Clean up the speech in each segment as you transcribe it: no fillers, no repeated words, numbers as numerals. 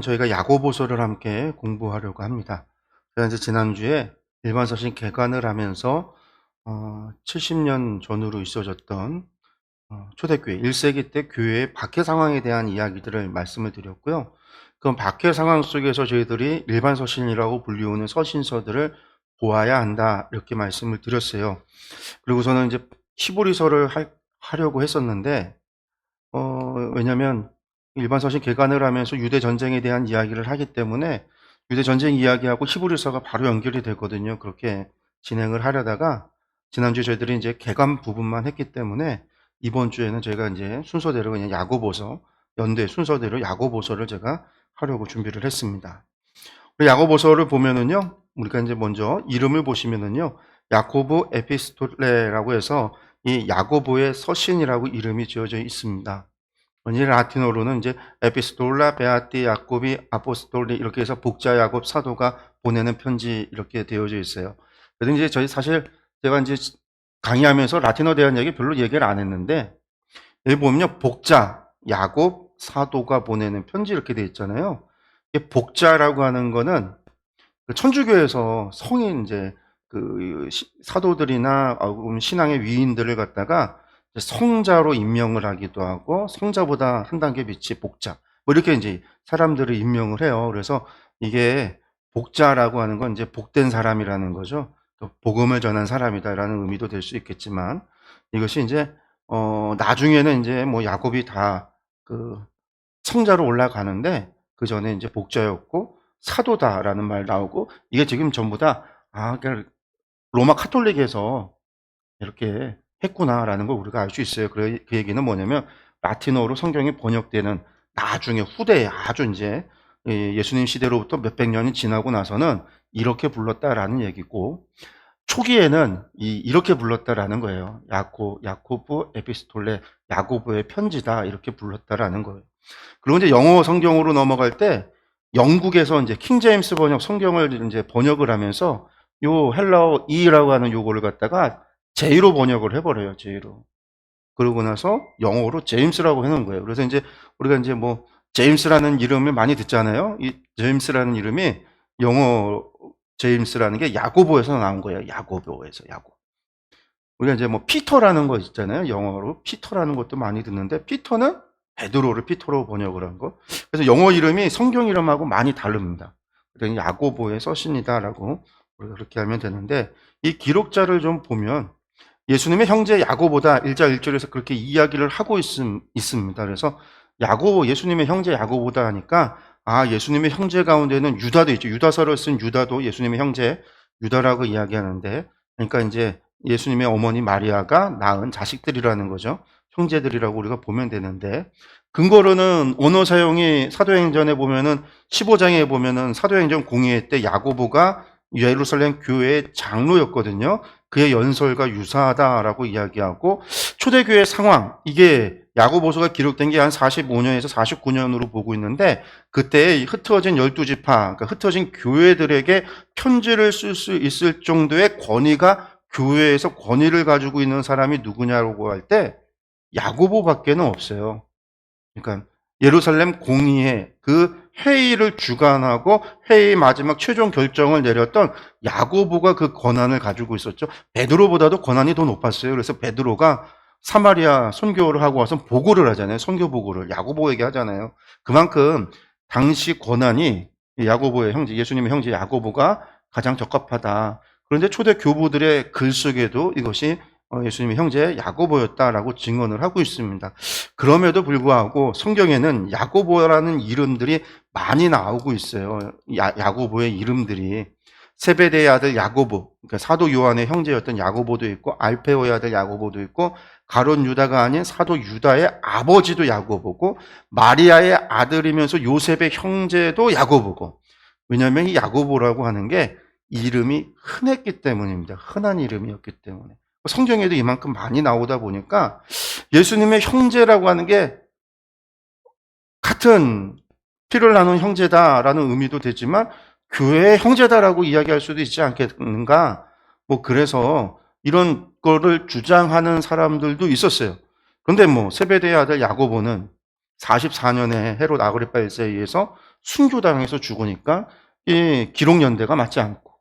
저희가 야고보서를 함께 공부하려고 합니다. 제가 이제 지난주에 일반 서신 개관을 하면서 70년 전으로 있어졌던 초대교회 1세기 때 교회의 박해 상황에 대한 이야기들을 말씀을 드렸고요. 그럼 박해 상황 속에서 저희들이 일반 서신이라고 불리우는 서신서들을 보아야 한다 이렇게 말씀을 드렸어요. 그리고 저는 이제 히브리서를 하려고 했었는데 왜냐면 일반 서신 개관을 하면서 유대 전쟁에 대한 이야기를 하기 때문에 유대 전쟁 이야기하고 히브리서가 바로 연결이 되거든요. 그렇게 진행을 하려다가 지난주에 저희들이 이제 개관 부분만 했기 때문에 이번 주에는 제가 이제 순서대로 그냥 야고보서 연대 순서대로 야고보서를 제가 하려고 준비를 했습니다. 야고보서를 보면은요, 우리가 이제 먼저 이름을 보시면은요, 야코브 에피스톨레라고 해서 이 야고보의 서신이라고 이름이 지어져 있습니다. 이 라틴어로는 이제 에피스톨라 베아티 야코비 아포스톨리 이렇게 해서 복자 야곱 사도가 보내는 편지 이렇게 되어져 있어요. 그래서 이제 저희 사실 제가 이제 강의하면서 라틴어 대한 얘기 별로 얘기를 안 했는데 여기 보면요, 복자 야곱 사도가 보내는 편지 이렇게 돼 있잖아요. 이 복자라고 하는 거는 그 천주교에서 성인 이제 그 사도들이나 신앙의 위인들을 갖다가 성자로 임명을 하기도 하고 성자보다 한 단계 밑이 복자 뭐 이렇게 이제 사람들을 임명을 해요. 그래서 이게 복자라고 하는 건 이제 복된 사람이라는 거죠. 복음을 전한 사람이다라는 의미도 될 수 있겠지만 이것이 이제 나중에는 이제 뭐 야곱이 다 그 성자로 올라가는데 그 전에 이제 복자였고 사도다라는 말 나오고 이게 지금 전부 다 그러니까 로마 카톨릭에서 이렇게 했구나라는 걸 우리가 알 수 있어요. 그 얘기는 뭐냐면 라틴어로 성경이 번역되는 나중에 후대에 아주 이제 예수님 시대로부터 몇백 년이 지나고 나서는 이렇게 불렀다라는 얘기고 초기에는 이렇게 불렀다라는 거예요. 야코브 에피스톨레 야고보의 편지다 이렇게 불렀다라는 거예요. 그리고 이제 영어 성경으로 넘어갈 때 영국에서 이제 킹 제임스 번역 성경을 이제 번역을 하면서 요 헬라어 E라고 하는 요거를 갖다가 J로 번역을 해버려요. J로. 그러고 나서 영어로 제임스라고 해놓은 거예요. 그래서 이제 우리가 이제 뭐 제임스라는 이름을 많이 듣잖아요. 이 제임스라는 이름이 영어 제임스라는 게 야고보에서 나온 거예요. 야고보에서 야고. 우리가 이제 뭐 피터라는 거 있잖아요. 영어로 피터라는 것도 많이 듣는데 피터는 베드로를 피터로 번역을 한 거. 그래서 영어 이름이 성경 이름하고 많이 다릅니다. 그래서 야고보의 서신이다라고 우리가 그렇게 하면 되는데 이 기록자를 좀 보면 예수님의 형제 야고보다 1장 1절에서 그렇게 이야기를 하고 있습니다. 그래서 예수님의 형제 야고보다 하니까 예수님의 형제 가운데는 유다도 있죠. 유다서를 쓴 유다도 예수님의 형제 유다라고 이야기하는데 그러니까 이제 예수님의 어머니 마리아가 낳은 자식들이라는 거죠. 형제들이라고 우리가 보면 되는데 근거로는 언어 사용이 사도행전에 보면은 15장에 보면은 사도행전 공의회 때 야고보가 예루살렘 교회의 장로였거든요. 그의 연설과 유사하다라고 이야기하고 초대교회 상황 이게 야고보서가 기록된 게 한 45년에서 49년으로 보고 있는데 그때 흩어진 12지파 그러니까 흩어진 교회들에게 편지를 쓸 수 있을 정도의 권위가 교회에서 권위를 가지고 있는 사람이 누구냐고 할 때 야고보밖에는 없어요. 그러니까 예루살렘 공의회 그 회의를 주관하고 회의 마지막 최종 결정을 내렸던 야고보가 그 권한을 가지고 있었죠. 베드로보다도 권한이 더 높았어요. 그래서 베드로가 사마리아 선교를 하고 와서 보고를 하잖아요. 선교 보고를 야고보에게 하잖아요. 그만큼 당시 권한이 야고보의 형제, 예수님의 형제 야고보가 가장 적합하다. 그런데 초대 교부들의 글 속에도 이것이 예수님의 형제 야고보였다라고 증언을 하고 있습니다. 그럼에도 불구하고 성경에는 야고보라는 이름들이 많이 나오고 있어요. 야고보의 이름들이 세베대의 아들 야고보, 그러니까 사도 요한의 형제였던 야고보도 있고 알페오의 아들 야고보도 있고 가룟 유다가 아닌 사도 유다의 아버지도 야고보고 마리아의 아들이면서 요셉의 형제도 야고보고 왜냐하면 이 야고보라고 하는 게 이름이 흔했기 때문입니다. 흔한 이름이었기 때문에. 성경에도 이만큼 많이 나오다 보니까 예수님의 형제라고 하는 게 같은 피를 나눈 형제다라는 의미도 되지만 교회의 형제다라고 이야기할 수도 있지 않겠는가? 뭐 그래서 이런 거를 주장하는 사람들도 있었어요. 그런데 뭐 세베대의 아들 야고보는 44년에 헤롯 아그리파 1세에 의해서 순교당해서 죽으니까 이 기록연대가 맞지 않고,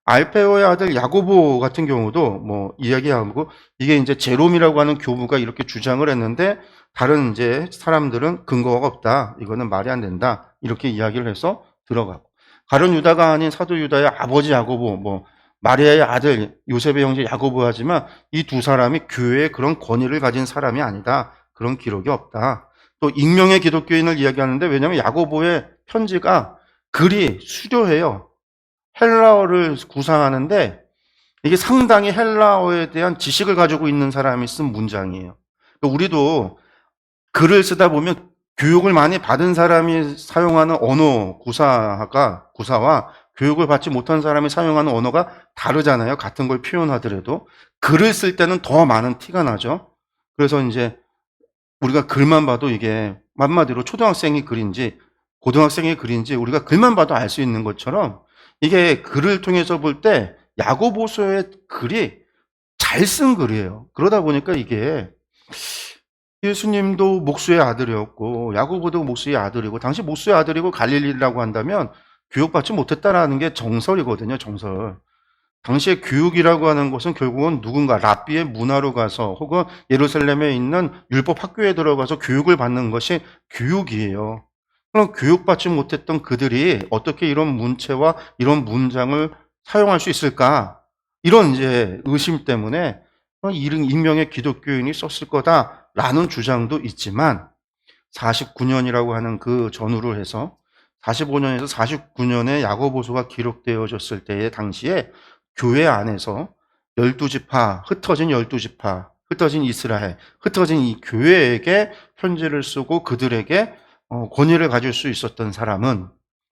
알페오의 아들 야고보 같은 경우도 뭐 이야기하고, 이게 이제 제롬이라고 하는 교부가 이렇게 주장을 했는데 다른 이제 사람들은 근거가 없다, 이거는 말이 안 된다, 이렇게 이야기를 해서 들어가고, 가룟 유다가 아닌 사도 유다의 아버지 야고보, 뭐 마리아의 아들 요셉의 형제 야고보 하지만 이 두 사람이 교회의 그런 권위를 가진 사람이 아니다, 그런 기록이 없다. 또 익명의 기독교인을 이야기하는데, 왜냐하면 야고보의 편지가 글이 수려해요. 헬라어를 구사하는데 이게 상당히 헬라어에 대한 지식을 가지고 있는 사람이 쓴 문장이에요. 우리도 글을 쓰다 보면 교육을 많이 받은 사람이 사용하는 언어 구사와 교육을 받지 못한 사람이 사용하는 언어가 다르잖아요. 같은 걸 표현하더라도 글을 쓸 때는 더 많은 티가 나죠. 그래서 이제 우리가 글만 봐도 이게 한마디로 초등학생이 글인지 고등학생의 글인지 우리가 글만 봐도 알 수 있는 것처럼, 이게 글을 통해서 볼 때 야고보서의 글이 잘 쓴 글이에요. 그러다 보니까 이게 예수님도 목수의 아들이었고 야고보도 목수의 아들이고, 당시 목수의 아들이고 갈릴리라고 한다면 교육받지 못했다라는 게 정설이거든요. 정설. 당시의 교육이라고 하는 것은 결국은 누군가 랍비의 문화로 가서 혹은 예루살렘에 있는 율법 학교에 들어가서 교육을 받는 것이 교육이에요. 그럼 교육받지 못했던 그들이 어떻게 이런 문체와 이런 문장을 사용할 수 있을까? 이런 이제 의심 때문에 이런 익명의 기독교인이 썼을 거다라는 주장도 있지만, 49년이라고 하는 그 전후를 해서 45년에서 49년에 야고보서가 기록되어졌을 때의 당시에 교회 안에서 12지파, 흩어진 12지파, 흩어진 이스라엘, 흩어진 이 교회에게 편지를 쓰고 그들에게 권위를 가질 수 있었던 사람은,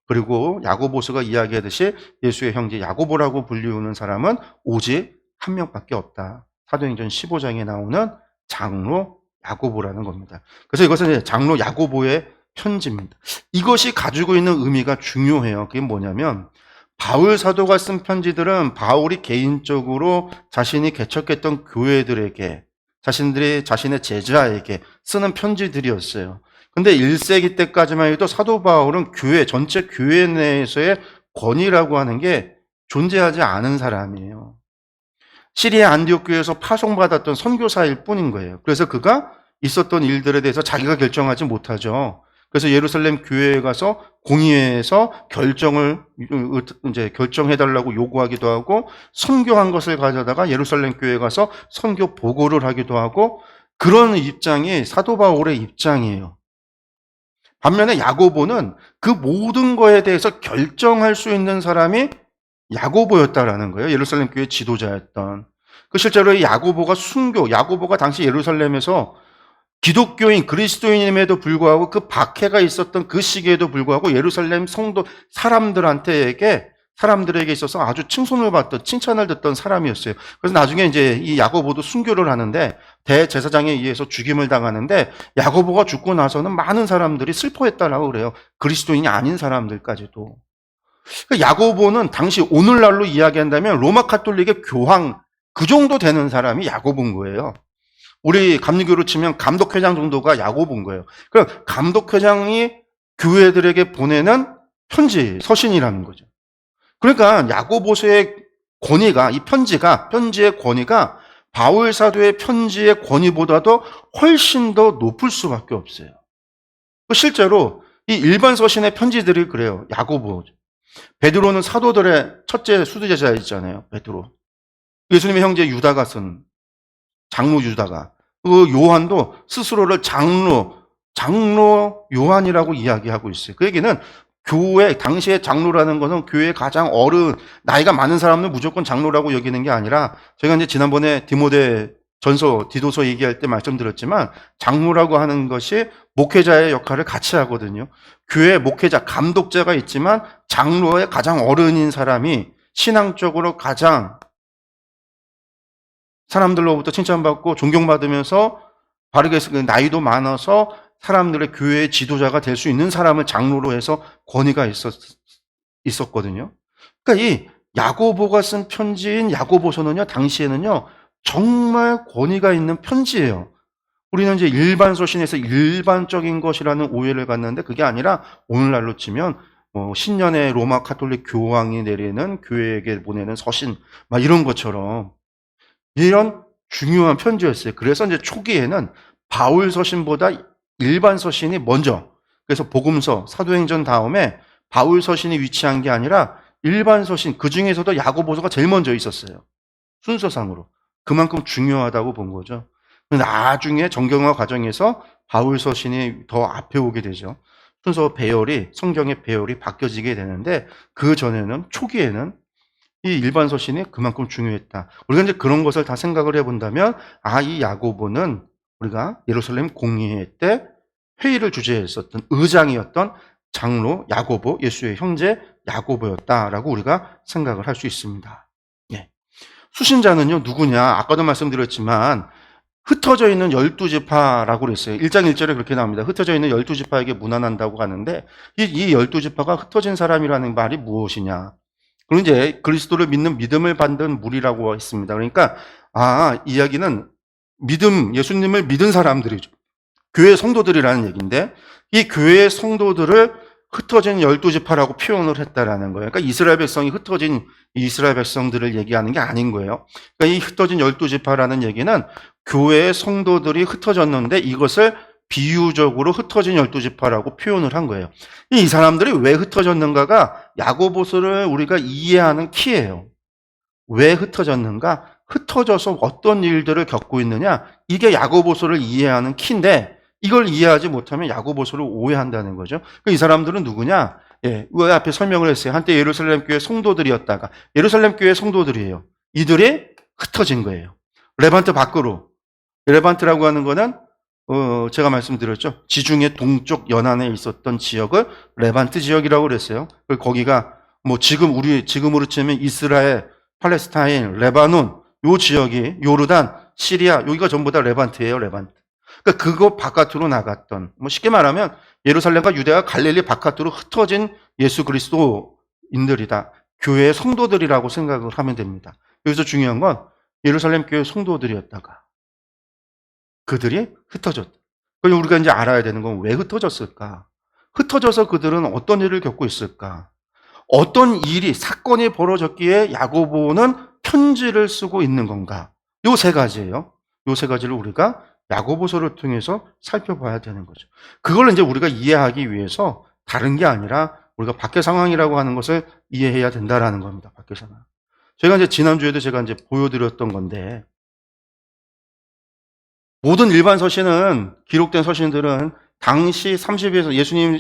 그리고 야고보서가 이야기하듯이 예수의 형제 야고보라고 불리우는 사람은 오직 한 명밖에 없다. 사도행전 15장에 나오는 장로 야고보라는 겁니다. 그래서 이것은 장로 야고보의 편지입니다. 이것이 가지고 있는 의미가 중요해요. 그게 뭐냐면, 바울 사도가 쓴 편지들은 바울이 개인적으로 자신이 개척했던 교회들에게, 자신의 제자에게 쓰는 편지들이었어요. 근데 1세기 때까지만 해도 사도 바울은 전체 교회 내에서의 권위라고 하는 게 존재하지 않은 사람이에요. 시리아 안디옥 교회에서 파송받았던 선교사일 뿐인 거예요. 그래서 그가 있었던 일들에 대해서 자기가 결정하지 못하죠. 그래서 예루살렘 교회에 가서 공의회에서 결정해달라고 요구하기도 하고, 선교한 것을 가져다가 예루살렘 교회에 가서 선교 보고를 하기도 하고, 그런 입장이 사도 바울의 입장이에요. 반면에 야고보는 그 모든 거에 대해서 결정할 수 있는 사람이 야고보였다라는 거예요. 예루살렘 교회 지도자였던. 그 실제로 야고보가 당시 예루살렘에서 기독교인, 그리스도인임에도 불구하고 그 박해가 있었던 그 시기에도 불구하고 예루살렘 성도 사람들에게 있어서 아주 칭송을 받던, 칭찬을 듣던 사람이었어요. 그래서 나중에 이제 이 야고보도 순교를 하는데 대제사장에 의해서 죽임을 당하는데, 야고보가 죽고 나서는 많은 사람들이 슬퍼했다라고 그래요. 그리스도인이 아닌 사람들까지도. 야고보는 당시 오늘날로 이야기한다면 로마 카톨릭의 교황, 그 정도 되는 사람이 야고보인 거예요. 우리 감리교로 치면 감독회장 정도가 야고보인 거예요. 그럼 감독회장이 교회들에게 보내는 서신이라는 거죠. 그러니까 야고보서의 권위가, 편지의 권위가 바울 사도의 편지의 권위보다도 훨씬 더 높을 수밖에 없어요. 실제로 이 일반 서신의 편지들이 그래요. 야고보. 베드로는 사도들의 첫째 수도제자였잖아요. 베드로. 예수님의 형제 유다가 쓴, 장로 유다가. 그 요한도 스스로를 장로 요한이라고 이야기하고 있어요. 그 얘기는 교회, 당시의 장로라는 것은 교회의 가장 나이가 많은 사람은 무조건 장로라고 여기는 게 아니라, 제가 이제 지난번에 디도서 얘기할 때 말씀드렸지만, 장로라고 하는 것이 목회자의 역할을 같이 하거든요. 교회 목회자, 감독자가 있지만 장로의 가장 어른인 사람이 신앙적으로 가장 사람들로부터 칭찬받고 존경받으면서 바르게 나이도 많아서 사람들의 교회의 지도자가 될 수 있는 사람을 장로로 해서 권위가 있었거든요. 그러니까 이 야고보가 쓴 편지인 야고보서는요, 당시에는요 정말 권위가 있는 편지예요. 우리는 이제 일반 서신에서 일반적인 것이라는 오해를 갖는데 그게 아니라 오늘날로 치면 신년에 로마 가톨릭 교황이 내리는 교회에게 보내는 서신 막 이런 것처럼 이런 중요한 편지였어요. 그래서 이제 초기에는 바울 서신보다 일반 서신이 먼저, 그래서 복음서, 사도행전 다음에 바울 서신이 위치한 게 아니라 일반 서신, 그 중에서도 야고보서가 제일 먼저 있었어요. 순서상으로. 그만큼 중요하다고 본 거죠. 나중에 정경화 과정에서 바울 서신이 더 앞에 오게 되죠. 순서 배열이, 성경의 배열이 바뀌어지게 되는데 그 전에는, 초기에는 이 일반 서신이 그만큼 중요했다. 우리가 이제 그런 것을 다 생각을 해본다면, 이 야고보는 우리가 예루살렘 공의회 때 회의를 주재했었던 의장이었던 장로 야고보, 예수의 형제 야고보였다라고 우리가 생각을 할 수 있습니다. 예. 수신자는요, 누구냐? 아까도 말씀드렸지만, 흩어져 있는 12지파라고 그랬어요. 1장 1절에 그렇게 나옵니다. 흩어져 있는 12지파에게 문안한다고 하는데, 이 12지파가 흩어진 사람이라는 말이 무엇이냐? 그리고 이제 그리스도를 믿는 믿음을 받는 무리라고 했습니다. 그러니까, 이야기는 예수님을 믿은 사람들이죠. 교회 성도들이라는 얘기인데, 이 교회 성도들을 흩어진 12지파라고 표현을 했다라는 거예요. 그러니까 이스라엘 백성이 흩어진 이스라엘 백성들을 얘기하는 게 아닌 거예요. 그러니까 이 흩어진 12지파라는 얘기는 교회의 성도들이 흩어졌는데 이것을 비유적으로 흩어진 12지파라고 표현을 한 거예요. 이 사람들이 왜 흩어졌는가가 야고보서를 우리가 이해하는 키예요. 왜 흩어졌는가? 흩어져서 어떤 일들을 겪고 있느냐? 이게 야고보서를 이해하는 키인데 이걸 이해하지 못하면 야고보서를 오해한다는 거죠. 이 사람들은 누구냐? 왜 앞에 설명을 했어요. 한때 예루살렘 교회 성도들이었다가 예루살렘 교회 성도들이에요. 이들이 흩어진 거예요. 레반트 밖으로. 레반트라고 하는 거는 제가 말씀드렸죠. 지중해 동쪽 연안에 있었던 지역을 레반트 지역이라고 그랬어요. 거기가 지금으로 치면 이스라엘, 팔레스타인, 레바논 요 지역이 요르단, 시리아 여기가 전부 다 레반트예요. 레반트. 그러니까 그거 바깥으로 나갔던 쉽게 말하면 예루살렘과 유대와 갈릴리 바깥으로 흩어진 예수 그리스도인들이다. 교회의 성도들이라고 생각을 하면 됩니다. 여기서 중요한 건 예루살렘 교회 성도들이었다가 그들이 흩어졌다. 그럼 우리가 이제 알아야 되는 건 왜 흩어졌을까? 흩어져서 그들은 어떤 일을 겪고 있을까? 어떤 일이, 사건이 벌어졌기에 야고보는 편지를 쓰고 있는 건가? 요 세 가지예요. 요 세 가지를 우리가 야고보서를 통해서 살펴봐야 되는 거죠. 그걸 이제 우리가 이해하기 위해서 다른 게 아니라 우리가 밖의 상황이라고 하는 것을 이해해야 된다라는 겁니다. 밖의 상황. 제가 이제 지난주에도 제가 이제 보여드렸던 건데, 모든 일반 서신은, 기록된 서신들은 당시 30에서 예수님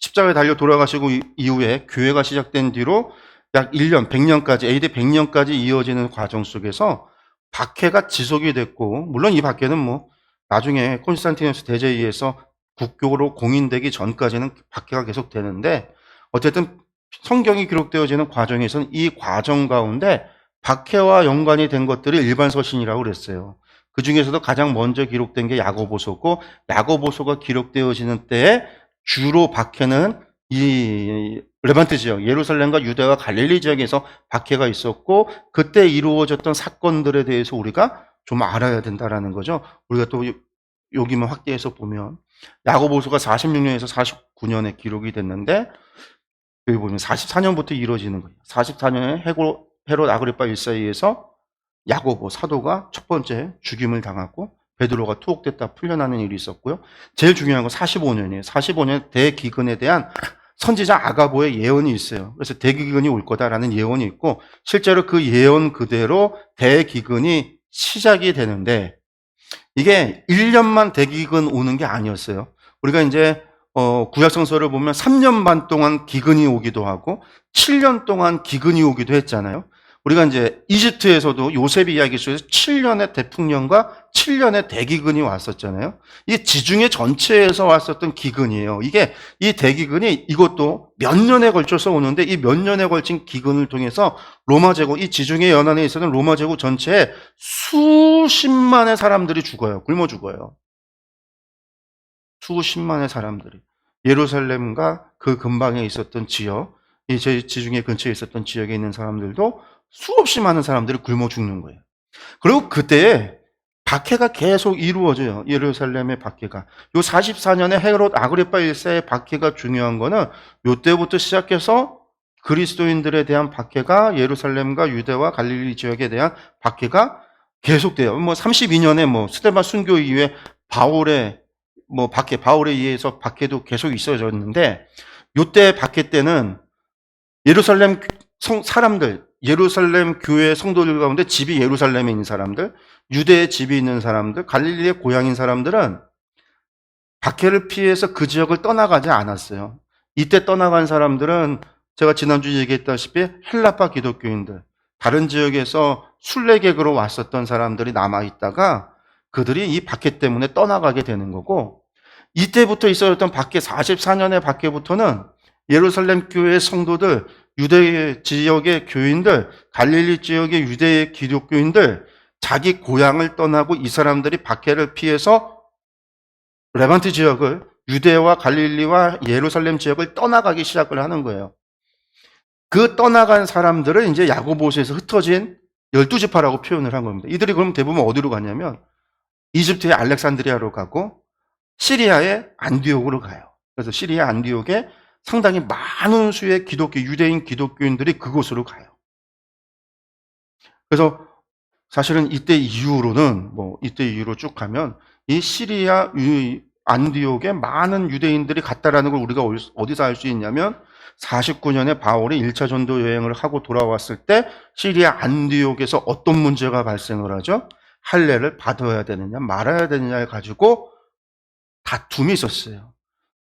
십자가에 달려 돌아가시고 이후에 교회가 시작된 뒤로 약 1년, 100년까지, AD 100년까지 이어지는 과정 속에서 박해가 지속이 됐고, 물론 이 박해는 나중에 콘스탄티누스 대제에 의해서 국교로 공인되기 전까지는 박해가 계속 되는데, 어쨌든 성경이 기록되어지는 과정에서는 이 과정 가운데 박해와 연관이 된 것들이 일반 서신이라고 그랬어요. 그 중에서도 가장 먼저 기록된 게 야고보서고, 야고보서가 기록되어지는 때에 주로 박해는 이 레반트 지역, 예루살렘과 유대와 갈릴리 지역에서 박해가 있었고, 그때 이루어졌던 사건들에 대해서 우리가 좀 알아야 된다라는 거죠. 우리가 또 여기만 확대해서 보면 야고보서가 46년에서 49년에 기록이 됐는데, 여기 보면 44년부터 이루어지는 거예요. 44년에 헤롯 아그리파 1세에 의해서 야고보 사도가 첫 번째 죽임을 당하고 베드로가 투옥됐다 풀려나는 일이 있었고요. 제일 중요한 건 45년이에요. 45년 대기근에 대한 선지자 아가보의 예언이 있어요. 그래서 대기근이 올 거다라는 예언이 있고, 실제로 그 예언 그대로 대기근이 시작이 되는데, 이게 1년만 대기근 오는 게 아니었어요. 우리가 이제 구약성서를 보면 3년 반 동안 기근이 오기도 하고 7년 동안 기근이 오기도 했잖아요. 우리가 이제 이집트에서도 요셉 이야기 속에서 7년의 대풍년과 7년의 대기근이 왔었잖아요. 이게 지중해 전체에서 왔었던 기근이에요. 이게 이 대기근이 이것도 몇 년에 걸쳐서 오는데, 이 몇 년에 걸친 기근을 통해서 로마 제국, 이 지중해 연안에 있었던 로마 제국 전체에 수십만의 사람들이 죽어요. 굶어 죽어요. 수십만의 사람들이. 예루살렘과 그 근방에 있었던 지역, 이 지중해 근처에 있었던 지역에 있는 사람들도 수없이 많은 사람들이 굶어 죽는 거예요. 그리고 그때 박해가 계속 이루어져요. 예루살렘의 박해가. 요 44년에 헤롯 아그리파 1세의 박해가 중요한 거는 요때부터 시작해서 그리스도인들에 대한 박해가 예루살렘과 유대와 갈릴리 지역에 대한 박해가 계속돼요. 32년에 스데반 순교 이후에 바울의 바울에 의해서 박해도 계속 있어졌는데, 요때 박해 때는 예루살렘 사람들, 예루살렘 교회 성도들 가운데 집이 예루살렘에 있는 사람들, 유대에 집이 있는 사람들, 갈릴리의 고향인 사람들은 박해를 피해서 그 지역을 떠나가지 않았어요. 이때 떠나간 사람들은 제가 지난주에 얘기했다시피 헬라파 기독교인들, 다른 지역에서 순례객으로 왔었던 사람들이 남아있다가 그들이 이 박해 때문에 떠나가게 되는 거고, 이때부터 있었던 박해, 44년의 박해부터는 예루살렘 교회 성도들, 유대 지역의 교인들, 갈릴리 지역의 유대 기독교인들, 자기 고향을 떠나고 이 사람들이 박해를 피해서 레반트 지역을, 유대와 갈릴리와 예루살렘 지역을 떠나가기 시작을 하는 거예요. 그 떠나간 사람들을 이제 야고보서에서 흩어진 12지파라고 표현을 한 겁니다. 이들이 그럼 대부분 어디로 가냐면 이집트의 알렉산드리아로 가고 시리아의 안디옥으로 가요. 그래서 시리아 안디옥에 상당히 많은 수의 유대인 기독교인들이 그곳으로 가요. 그래서 사실은 이때 이후로 쭉 가면 이 시리아 안디옥에 많은 유대인들이 갔다라는 걸 우리가 어디서 알 수 있냐면 49년에 바울이 1차 전도 여행을 하고 돌아왔을 때 시리아 안디옥에서 어떤 문제가 발생을 하죠? 할례를 받아야 되느냐 말아야 되느냐를 가지고 다툼이 있었어요.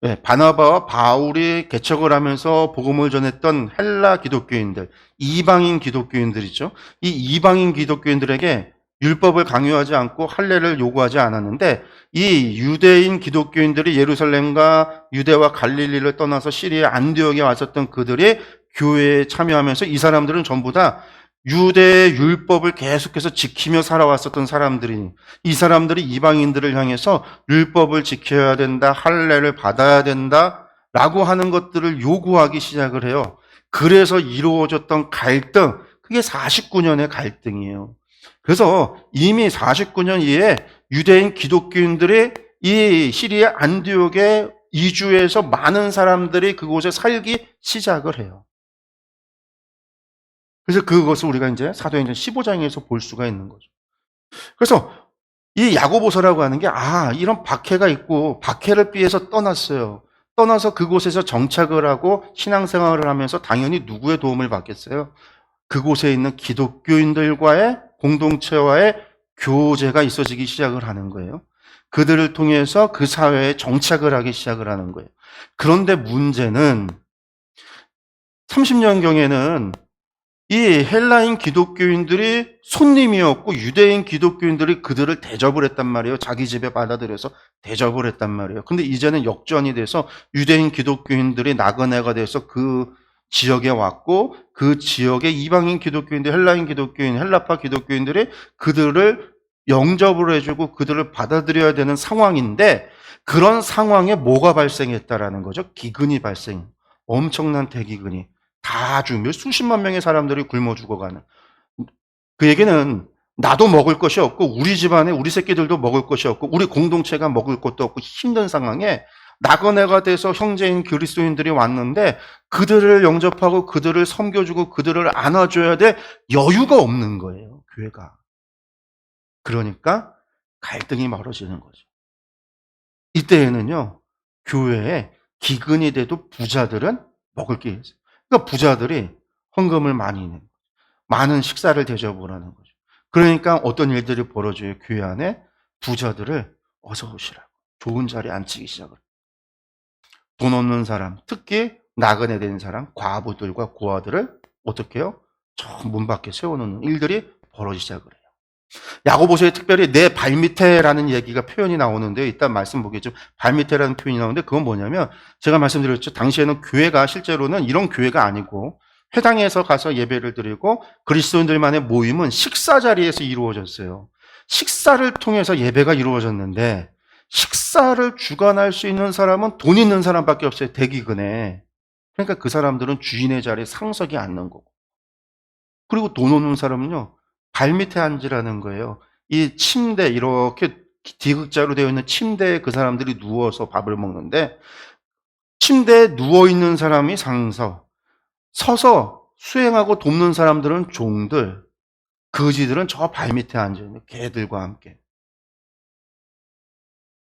네, 바나바와 바울이 개척을 하면서 복음을 전했던 헬라 기독교인들, 이방인 기독교인들이죠. 이 이방인 기독교인들에게 율법을 강요하지 않고 할례를 요구하지 않았는데, 이 유대인 기독교인들이 예루살렘과 유대와 갈릴리를 떠나서 시리아 안디옥에 왔었던 그들이 교회에 참여하면서 이 사람들은 전부 다 유대의 율법을 계속해서 지키며 살아왔었던 사람들이, 이 사람들이 이방인들을 향해서 율법을 지켜야 된다, 할례를 받아야 된다 라고 하는 것들을 요구하기 시작을 해요. 그래서 이루어졌던 갈등, 그게 49년의 갈등이에요. 그래서 이미 49년 이에 유대인 기독교인들이 이 시리아 안디옥에 이주해서 많은 사람들이 그곳에 살기 시작을 해요. 그래서 그것을 우리가 이제 사도행전 15장에서 볼 수가 있는 거죠. 그래서 이 야고보서라고 하는 게, 이런 박해가 있고 박해를 피해서 떠났어요. 떠나서 그곳에서 정착을 하고 신앙생활을 하면서 당연히 누구의 도움을 받겠어요? 그곳에 있는 기독교인들과의 공동체와의 교제가 있어지기 시작을 하는 거예요. 그들을 통해서 그 사회에 정착을 하기 시작을 하는 거예요. 그런데 문제는 30년경에는 이 헬라인 기독교인들이 손님이었고 유대인 기독교인들이 그들을 대접을 했단 말이에요. 자기 집에 받아들여서 대접을 했단 말이에요. 근데 이제는 역전이 돼서 유대인 기독교인들이 나그네가 돼서 그 지역에 왔고, 그 지역의 이방인 기독교인들, 헬라인 기독교인, 헬라파 기독교인들이 그들을 영접을 해주고 그들을 받아들여야 되는 상황인데, 그런 상황에 뭐가 발생했다라는 거죠? 기근이 발생. 엄청난 대기근이. 다 죽으며 수십만 명의 사람들이 굶어 죽어가는. 그 얘기는 나도 먹을 것이 없고 우리 집안에 우리 새끼들도 먹을 것이 없고 우리 공동체가 먹을 것도 없고 힘든 상황에 나그네가 돼서 형제인 그리스도인들이 왔는데 그들을 영접하고 그들을 섬겨주고 그들을 안아줘야 될 여유가 없는 거예요, 교회가. 그러니까 갈등이 벌어지는 거죠. 이때에는요, 교회에 기근이 돼도 부자들은 먹을 게 있어요. 그러니까 부자들이 헌금을 많이 내는 거죠. 많은 식사를 대접을 하는 거죠. 그러니까 어떤 일들이 벌어져요. 교회 안에 부자들을 어서 오시라고 좋은 자리에 앉히기 시작을 해요. 돈 없는 사람, 특히 나그네 된 사람, 과부들과 고아들을 어떻게 해요? 저 문 밖에 세워놓는 일들이 벌어지기 시작을 해요. 야고보서에 특별히 내 발밑에라는 얘기가 표현이 나오는데, 이따 말씀 보겠죠. 발밑에라는 표현이 나오는데 그건 뭐냐면, 제가 말씀드렸죠. 당시에는 교회가 실제로는 이런 교회가 아니고 회당에서 가서 예배를 드리고 그리스도인들만의 모임은 식사 자리에서 이루어졌어요. 식사를 통해서 예배가 이루어졌는데, 식사를 주관할 수 있는 사람은 돈 있는 사람밖에 없어요, 대기근에. 그러니까 그 사람들은 주인의 자리에 상석에 앉는 거고, 그리고 돈 없는 사람은요 발밑에 앉으라는 거예요. 이 침대, 이렇게 D극자로 되어 있는 침대에 그 사람들이 누워서 밥을 먹는데, 침대에 누워있는 사람이 상서, 서서 수행하고 돕는 사람들은 종들, 거지들은 저 발밑에 앉아있는 개들과 함께.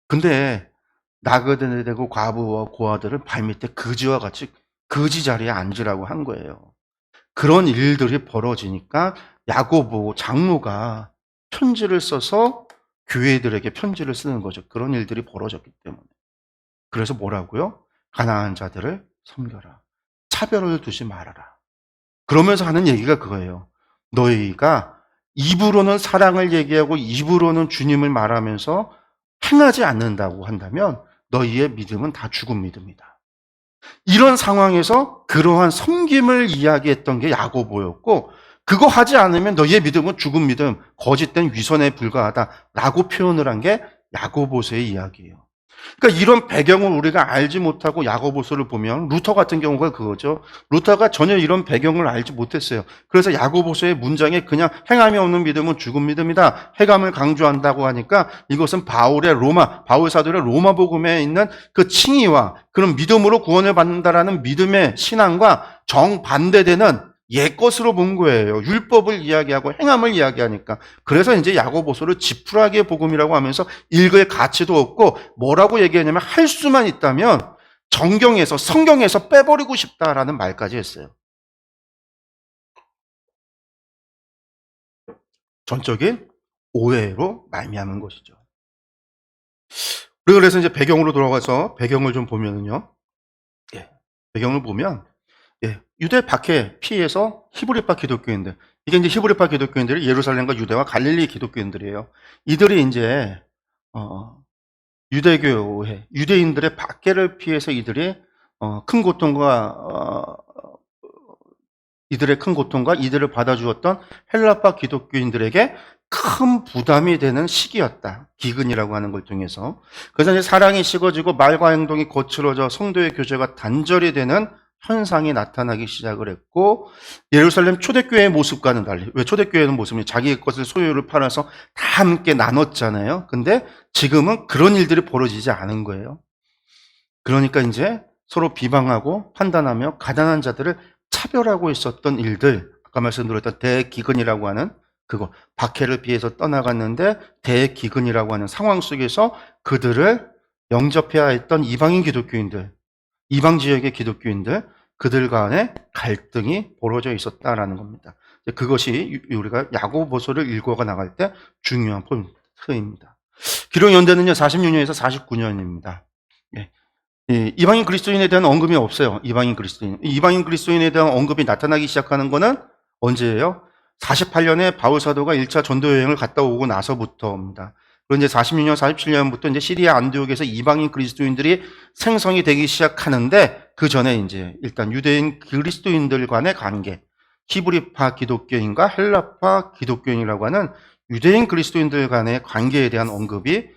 근데 나그네 되고 과부와 고아들은 발밑에 거지와 같이 거지 자리에 앉으라고 한 거예요. 그런 일들이 벌어지니까 야고보 장로가 편지를 써서 교회들에게 편지를 쓰는 거죠. 그런 일들이 벌어졌기 때문에. 그래서 뭐라고요? 가난한 자들을 섬겨라. 차별을 두지 말아라. 그러면서 하는 얘기가 그거예요. 너희가 입으로는 사랑을 얘기하고 입으로는 주님을 말하면서 행하지 않는다고 한다면 너희의 믿음은 다 죽은 믿음이다. 이런 상황에서 그러한 섬김을 이야기했던 게 야고보였고, 그거 하지 않으면 너희의 믿음은 죽은 믿음, 거짓된 위선에 불과하다라고 표현을 한 게 야고보서의 이야기예요. 그러니까 이런 배경을 우리가 알지 못하고 야고보서를 보면 루터 같은 경우가 그거죠. 루터가 전혀 이런 배경을 알지 못했어요. 그래서 야고보서의 문장에 그냥 행함이 없는 믿음은 죽은 믿음이다, 행함을 강조한다고 하니까 이것은 바울 사도의 로마 복음에 있는 그 칭의와 그런 믿음으로 구원을 받는다라는 믿음의 신앙과 정반대되는 옛것으로 본 거예요. 율법을 이야기하고 행함을 이야기하니까. 그래서 이제 야고보서를 지푸라기의 복음이라고 하면서 읽을 가치도 없고, 뭐라고 얘기하냐면 할 수만 있다면 정경에서, 성경에서 빼버리고 싶다라는 말까지 했어요. 전적인 오해로 말미암은 것이죠. 그래서 이제 배경으로 돌아가서 배경을 좀 보면은요. 배경을 보면 유대 박해 피해서 히브리파 기독교인들, 이게 이제 히브리파 기독교인들이 예루살렘과 유대와 갈릴리 기독교인들이에요. 이들이 이제 유대교회, 유대인들의 박해를 피해서 이들이 큰 고통과 이들의 큰 고통과 이들을 받아주었던 헬라파 기독교인들에게 큰 부담이 되는 시기였다. 기근이라고 하는 걸 통해서. 그래서 이제 사랑이 식어지고 말과 행동이 거칠어져 성도의 교제가 단절이 되는 현상이 나타나기 시작을 했고, 예루살렘 초대교회의 모습과는 달리, 왜 초대교회는 모습이 자기 것을 소유를 팔아서 다 함께 나눴잖아요. 근데 지금은 그런 일들이 벌어지지 않은 거예요. 그러니까 이제 서로 비방하고 판단하며 가난한 자들을 차별하고 있었던 일들, 아까 말씀드렸던 대기근이라고 하는 그거, 박해를 피해서 떠나갔는데 대기근이라고 하는 상황 속에서 그들을 영접해야 했던 이방인 기독교인들, 이방 지역의 기독교인들, 그들 간에 갈등이 벌어져 있었다라는 겁니다. 그것이 우리가 야고보서를 읽어가 나갈 때 중요한 포인트입니다. 기록 연대는요 46년에서 49년입니다. 이방인 그리스도인에 대한 언급이 없어요. 이방인 그리스도인에 대한 언급이 나타나기 시작하는 거는 언제예요? 48년에 바울 사도가 1차 전도 여행을 갔다 오고 나서부터입니다. 그리고 이제 46년, 47년부터 이제 시리아 안디옥에서 이방인 그리스도인들이 생성이 되기 시작하는데, 그 전에 이제 일단 유대인 그리스도인들 간의 관계, 히브리파 기독교인과 헬라파 기독교인이라고 하는 유대인 그리스도인들 간의 관계에 대한 언급이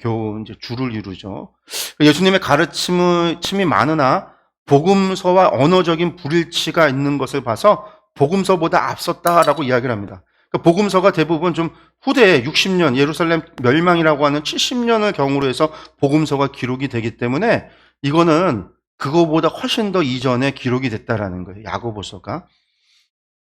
겨우 이제 주를 이루죠. 예수님의 가르침이 많으나 복음서와 언어적인 불일치가 있는 것을 봐서 복음서보다 앞섰다라고 이야기를 합니다. 그러니까 복음서가 대부분 좀 후대에 60년, 예루살렘 멸망이라고 하는 70년을 경우로 해서 복음서가 기록이 되기 때문에 이거는 그거보다 훨씬 더 이전에 기록이 됐다라는 거예요. 야고보서가.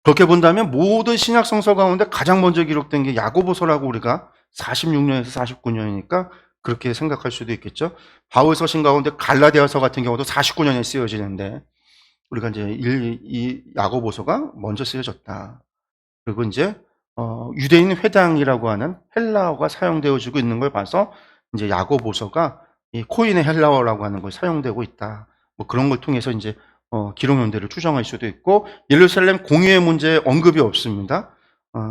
그렇게 본다면 모든 신약 성서 가운데 가장 먼저 기록된 게 야고보서라고 우리가 46년에서 49년이니까 그렇게 생각할 수도 있겠죠. 바울 서신 가운데 갈라디아서 같은 경우도 49년에 쓰여지는데 우리가 이제 이 야고보서가 먼저 쓰여졌다. 그리고 이제 유대인 회당이라고 하는 헬라어가 사용되어지고 있는 걸 봐서 이제 야고보서가 이 코인의 헬라어라고 하는 걸 사용되고 있다. 뭐 그런 걸 통해서 이제 기록 연대를 추정할 수도 있고, 예루살렘 공유의 문제에 언급이 없습니다.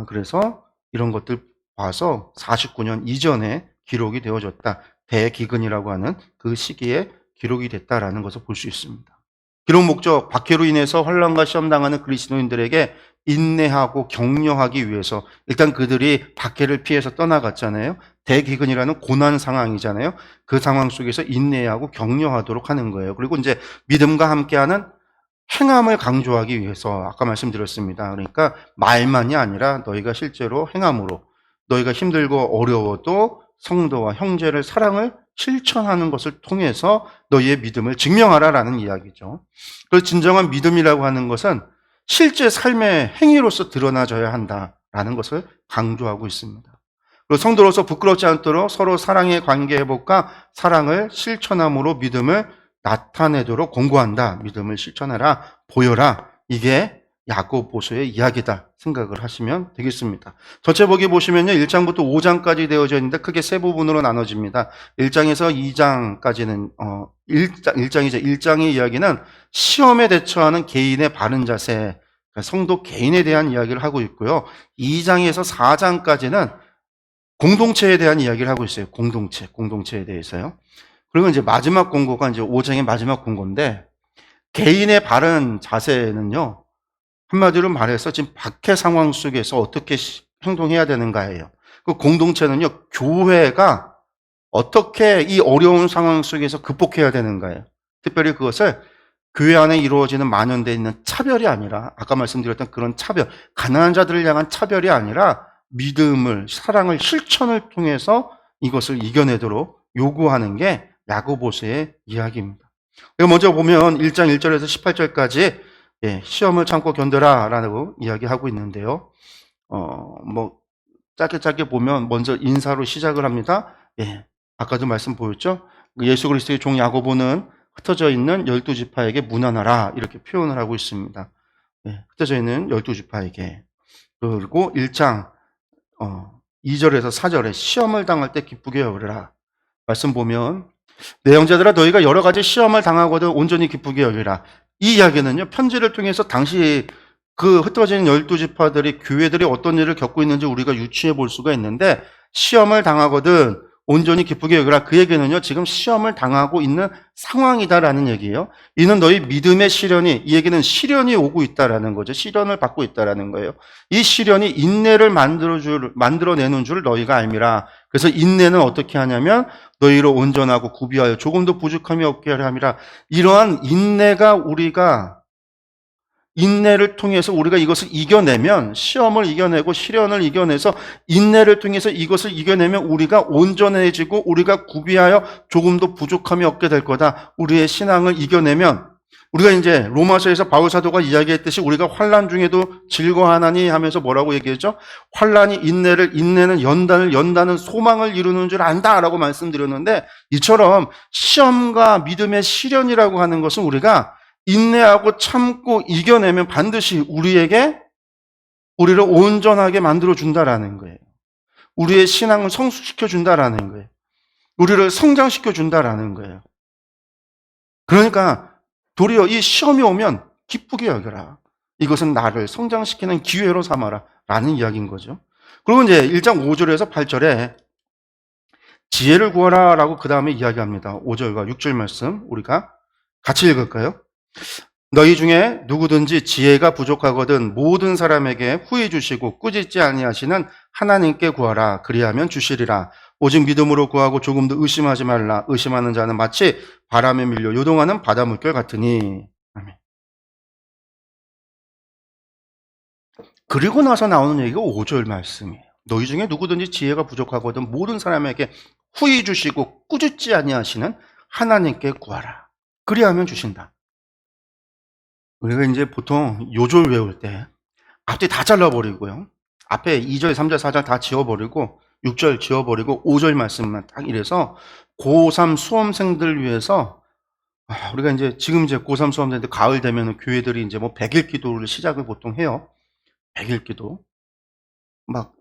그래서 이런 것들 봐서 49년 이전에 기록이 되어졌다. 대기근이라고 하는 그 시기에 기록이 됐다라는 것을 볼 수 있습니다. 기록 목적, 박해로 인해서 환난과 시험 당하는 그리스도인들에게 인내하고 격려하기 위해서, 일단 그들이 박해를 피해서 떠나갔잖아요. 대기근이라는 고난 상황이잖아요. 그 상황 속에서 인내하고 격려하도록 하는 거예요. 그리고 이제 믿음과 함께하는 행함을 강조하기 위해서, 아까 말씀드렸습니다. 그러니까 말만이 아니라 너희가 실제로 행함으로 너희가 힘들고 어려워도 성도와 형제를 사랑을 실천하는 것을 통해서 너희의 믿음을 증명하라라는 이야기죠. 그래서 진정한 믿음이라고 하는 것은 실제 삶의 행위로서 드러나져야 한다라는 것을 강조하고 있습니다. 그리고 성도로서 부끄럽지 않도록 서로 사랑의 관계 회복과 사랑을 실천함으로 믿음을 나타내도록 권고한다. 믿음을 실천하라, 보여라. 이게 야고보서의 이야기다 생각을 하시면 되겠습니다. 전체 보기 보시면요, 1장부터 5장까지 되어져 있는데 크게 세 부분으로 나눠집니다. 1장에서 2장까지는 1장이죠. 1장의 이야기는 시험에 대처하는 개인의 바른 자세, 그러니까 성도 개인에 대한 이야기를 하고 있고요. 2장에서 4장까지는 공동체에 대한 이야기를 하고 있어요. 공동체에 대해서요. 그리고 이제 마지막 공고가 이제 5장의 마지막 공고인데, 개인의 바른 자세는요, 한마디로 말해서 지금 박해 상황 속에서 어떻게 행동해야 되는가예요. 그 공동체는요, 교회가 어떻게 이 어려운 상황 속에서 극복해야 되는가예요. 특별히 그것을 교회 안에 이루어지는 만연되어 있는 차별이 아니라, 아까 말씀드렸던 그런 차별, 가난한 자들을 향한 차별이 아니라 믿음을, 사랑을, 실천을 통해서 이것을 이겨내도록 요구하는 게 야고보서의 이야기입니다. 먼저 보면 1장 1절에서 18절까지 시험을 참고 견뎌라 라고 이야기하고 있는데요. 짧게 보면 먼저 인사로 시작을 합니다. 아까도 말씀 보였죠? 예수 그리스도의 종 야고보는 흩어져 있는 12지파에게 문안하라 이렇게 표현을 하고 있습니다. 흩어져 있는 12지파에게. 그리고 1장 2절에서 4절에 시험을 당할 때 기쁘게 여기라. 말씀 보면 내 형제들아 너희가 여러 가지 시험을 당하거든 온전히 기쁘게 여기라. 이 이야기는요, 편지를 통해서 당시 그 흩어진 12지파들이 교회들이 어떤 일을 겪고 있는지 우리가 유추해 볼 수가 있는데, 시험을 당하거든 온전히 기쁘게 여기라. 그 얘기는요, 지금 시험을 당하고 있는 상황이다라는 얘기예요. 이는 너희 믿음의 시련이, 이 얘기는 시련이 오고 있다라는 거죠. 시련을 받고 있다라는 거예요. 이 시련이 인내를 만들어내는 줄 너희가 알미라. 그래서 인내는 어떻게 하냐면 너희로 온전하고 구비하여 조금도 부족함이 없게 하려 함이라. 이러한 인내를 통해서 우리가 이것을 이겨내면, 시험을 이겨내고 시련을 이겨내서 인내를 통해서 이것을 이겨내면 우리가 온전해지고 우리가 구비하여 조금도 부족함이 없게 될 거다. 우리의 신앙을 이겨내면, 우리가 이제 로마서에서 바울 사도가 이야기했듯이 우리가 환난 중에도 즐거워하나니 하면서 뭐라고 얘기했죠? 환난이 인내는 연단은 소망을 이루는 줄 안다라고 말씀드렸는데, 이처럼 시험과 믿음의 시련이라고 하는 것은 우리가 인내하고 참고 이겨내면 반드시 우리를 온전하게 만들어준다라는 거예요. 우리의 신앙을 성숙시켜준다라는 거예요. 우리를 성장시켜준다라는 거예요. 그러니까 도리어 이 시험이 오면 기쁘게 여겨라. 이것은 나를 성장시키는 기회로 삼아라 라는 이야기인 거죠. 그리고 이제 1장 5절에서 8절에 지혜를 구하라 라고 그 다음에 이야기합니다. 5절과 6절 말씀 우리가 같이 읽을까요? 너희 중에 누구든지 지혜가 부족하거든 모든 사람에게 후히 주시고 꾸짖지 아니하시는 하나님께 구하라. 그리하면 주시리라. 오직 믿음으로 구하고 조금도 의심하지 말라. 의심하는 자는 마치 바람에 밀려 요동하는 바다 물결 같으니. 아멘. 그리고 나서 나오는 얘기가 5절 말씀이에요. 너희 중에 누구든지 지혜가 부족하거든 모든 사람에게 후히 주시고 꾸짖지 아니하시는 하나님께 구하라. 그리하면 주신다. 우리가 이제 보통 요절 외울 때 앞뒤 다 잘라버리고요. 앞에 2절, 3절, 4절 다 지워버리고 6절 지워버리고 5절 말씀만 딱 이래서 고3 수험생들 위해서 우리가 이제 지금 이제 고3 수험생들 가을 되면 교회들이 이제 뭐 100일 기도를 시작을 보통 해요. 100일 기도. 막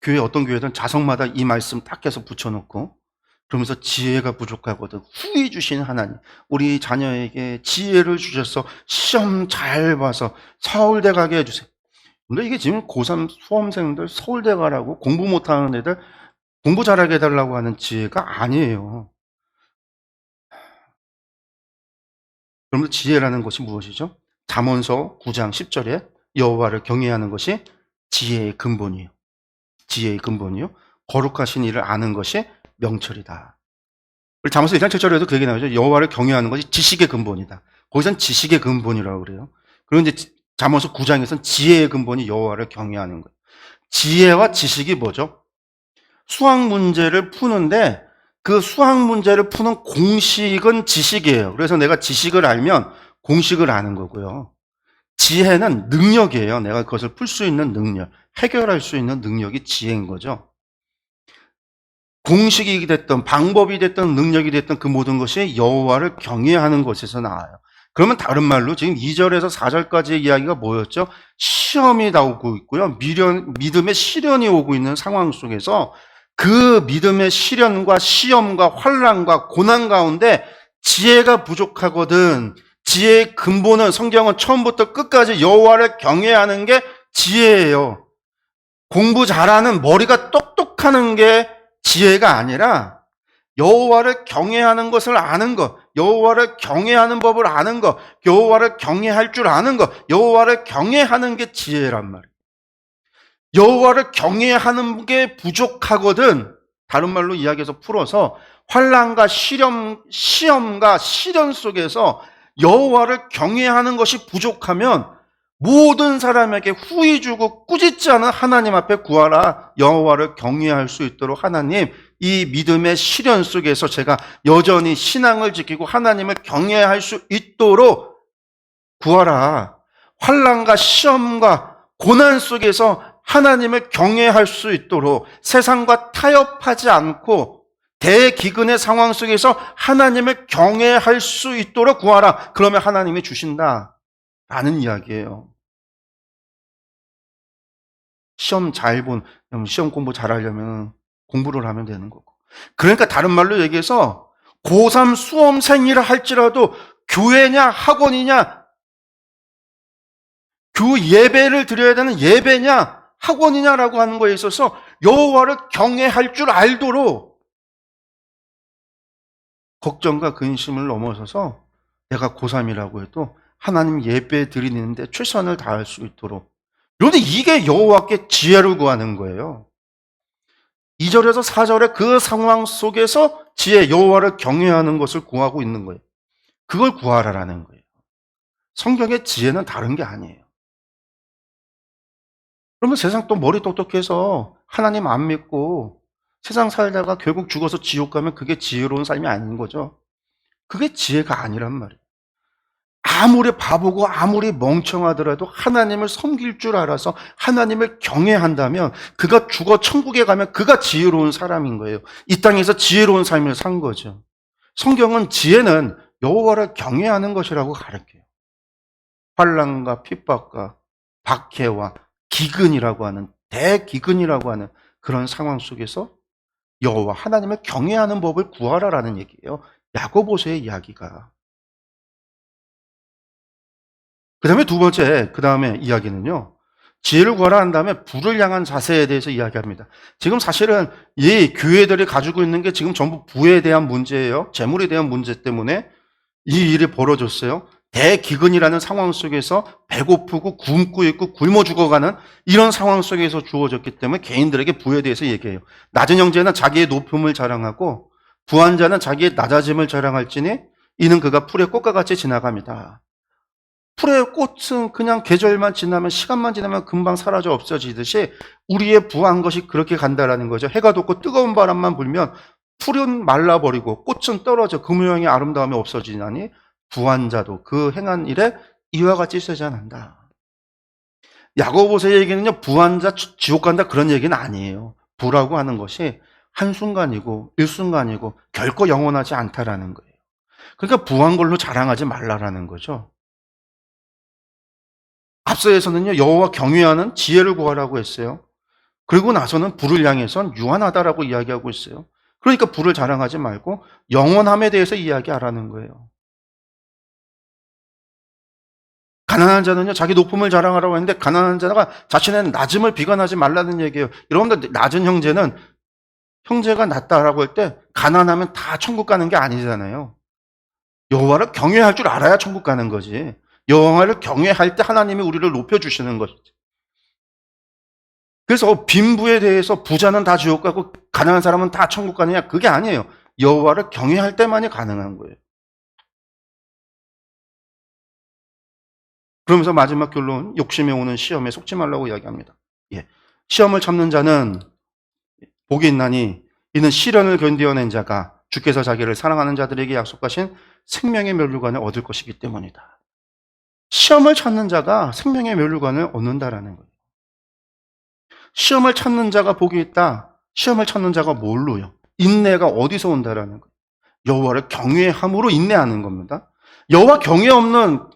교회 어떤 교회들은 자석마다 이 말씀 딱 해서 붙여놓고 그러면서 지혜가 부족하거든 후히 주신 하나님, 우리 자녀에게 지혜를 주셔서 시험 잘 봐서 서울대 가게 해주세요. 근데 이게 지금 고3 수험생들 서울대 가라고 공부 못하는 애들 공부 잘하게 해달라고 하는 지혜가 아니에요. 그러면 지혜라는 것이 무엇이죠? 잠언서 9장 10절에 여호와를 경외하는 것이 지혜의 근본이에요. 지혜의 근본이요. 거룩하신 이를 아는 것이 명철이다. 우리 잠언서 1장 7절에도 그 얘기 나오죠. 여호와를 경외하는 것이 지식의 근본이다. 거기선 지식의 근본이라고 그래요. 그리고 이제 잠언서 9장에서는 지혜의 근본이 여호와를 경외하는 거예요. 지혜와 지식이 뭐죠? 수학 문제를 푸는데 그 수학 문제를 푸는 공식은 지식이에요. 그래서 내가 지식을 알면 공식을 아는 거고요. 지혜는 능력이에요. 내가 그것을 풀 수 있는 능력, 해결할 수 있는 능력이 지혜인 거죠. 공식이 됐든 방법이 됐든 능력이 됐든 그 모든 것이 여호와를 경외하는 것에서 나와요. 그러면 다른 말로 지금 2절에서 4절까지의 이야기가 뭐였죠? 시험이 나오고 있고요. 믿음의 시련이 오고 있는 상황 속에서 그 믿음의 시련과 시험과 환난과 고난 가운데 지혜가 부족하거든. 지혜의 근본은 성경은 처음부터 끝까지 여호와를 경외하는 게 지혜예요. 공부 잘하는 머리가 똑똑하는 게 지혜가 아니라 여호와를 경외하는 것을 아는 것, 여호와를 경외하는 법을 아는 것, 여호와를 경외할 줄 아는 것, 여호와를 경외하는 게 지혜란 말이에요. 여호와를 경외하는 게 부족하거든. 다른 말로 이야기해서 풀어서 환난과 시험과 시련 속에서 여호와를 경외하는 것이 부족하면 모든 사람에게 후히 주고 꾸짖지 않은 하나님 앞에 구하라. 여호와를 경외할 수 있도록 하나님, 이 믿음의 시련 속에서 제가 여전히 신앙을 지키고 하나님을 경외할 수 있도록 구하라. 환난과 시험과 고난 속에서 하나님을 경외할 수 있도록 세상과 타협하지 않고 대기근의 상황 속에서 하나님을 경외할 수 있도록 구하라. 그러면 하나님이 주신다. 라는 이야기예요. 시험 공부 잘하려면 공부를 하면 되는 거고. 그러니까 다른 말로 얘기해서 고3 수험생이라 할지라도 교회냐 학원이냐, 교 예배를 드려야 되는 예배냐 학원이냐라고 하는 거에 있어서 여호와를 경외할 줄 알도록 걱정과 근심을 넘어서서 내가 고3이라고 해도 하나님 예배 드리는데 최선을 다할 수 있도록. 그런데 이게 여호와께 지혜를 구하는 거예요. 2절에서 4절의 그 상황 속에서 지혜, 여호와를 경외하는 것을 구하고 있는 거예요. 그걸 구하라라는 거예요. 성경의 지혜는 다른 게 아니에요. 그러면 세상 또 머리 똑똑해서 하나님 안 믿고 세상 살다가 결국 죽어서 지옥 가면 그게 지혜로운 삶이 아닌 거죠. 그게 지혜가 아니란 말이에요. 아무리 바보고 아무리 멍청하더라도 하나님을 섬길 줄 알아서 하나님을 경외한다면 그가 죽어 천국에 가면 그가 지혜로운 사람인 거예요. 이 땅에서 지혜로운 삶을 산 거죠. 성경은 지혜는 여호와를 경외하는 것이라고 가르쳐요. 환난과 핍박과 박해와 기근이라고 하는 대기근이라고 하는 그런 상황 속에서 여호와 하나님을 경외하는 법을 구하라라는 얘기예요. 야고보서의 이야기가. 그 다음에 두 번째, 그 다음에 이야기는요. 지혜를 구하라 한 다음에 부를 향한 자세에 대해서 이야기합니다. 지금 사실은 이 교회들이 가지고 있는 게 지금 전부 부에 대한 문제예요. 재물에 대한 문제 때문에 이 일이 벌어졌어요. 대기근이라는 상황 속에서 배고프고 굶고 있고 굶어 죽어가는 이런 상황 속에서 주어졌기 때문에 개인들에게 부에 대해서 얘기해요. 낮은 형제는 자기의 높음을 자랑하고 부한 자는 자기의 낮아짐을 자랑할지니 이는 그가 풀의 꽃과 같이 지나갑니다. 풀의 꽃은 그냥 계절만 지나면 시간만 지나면 금방 사라져 없어지듯이 우리의 부한 것이 그렇게 간다라는 거죠. 해가 돋고 뜨거운 바람만 불면 풀은 말라버리고 꽃은 떨어져 그 모양의 아름다움이 없어지나니 부한 자도 그 행한 일에 이와 같이 쇠잔한다. 야고보서의 얘기는요, 부한 자 지옥 간다 그런 얘기는 아니에요. 부라고 하는 것이 한순간이고 일순간이고 결코 영원하지 않다라는 거예요. 그러니까 부한 걸로 자랑하지 말라라는 거죠. 앞서에서는요, 여호와 경외하는 지혜를 구하라고 했어요. 그리고 나서는 부를 향해선 유한하다라고 이야기하고 있어요. 그러니까 부를 자랑하지 말고 영원함에 대해서 이야기하라는 거예요. 가난한 자는요, 자기 높음을 자랑하라고 했는데 가난한 자가 자신의 낮음을 비관하지 말라는 얘기예요. 여러분들, 낮은 형제는 형제가 낮다라고 할 때 가난하면 다 천국 가는 게 아니잖아요. 여호와를 경외할 줄 알아야 천국 가는 거지. 여호와를 경외할 때 하나님이 우리를 높여주시는 것이지. 그래서 빈부에 대해서 부자는 다 지옥 가고 가난한 사람은 다 천국 가느냐? 그게 아니에요. 여호와를 경외할 때만이 가능한 거예요. 그러면서 마지막 결론, 욕심에 오는 시험에 속지 말라고 이야기합니다. 예. 시험을 참는 자는 복이 있나니 이는 시련을 견디어낸 자가 주께서 자기를 사랑하는 자들에게 약속하신 생명의 면류관을 얻을 것이기 때문이다. 시험을 찾는 자가 생명의 면류관을 얻는다라는 거예요. 시험을 찾는 자가 복이 있다. 시험을 찾는 자가 뭘로요? 인내가 어디서 온다라는 거예요. 여호와를 경외함으로 인내하는 겁니다. 여호와 경외 없는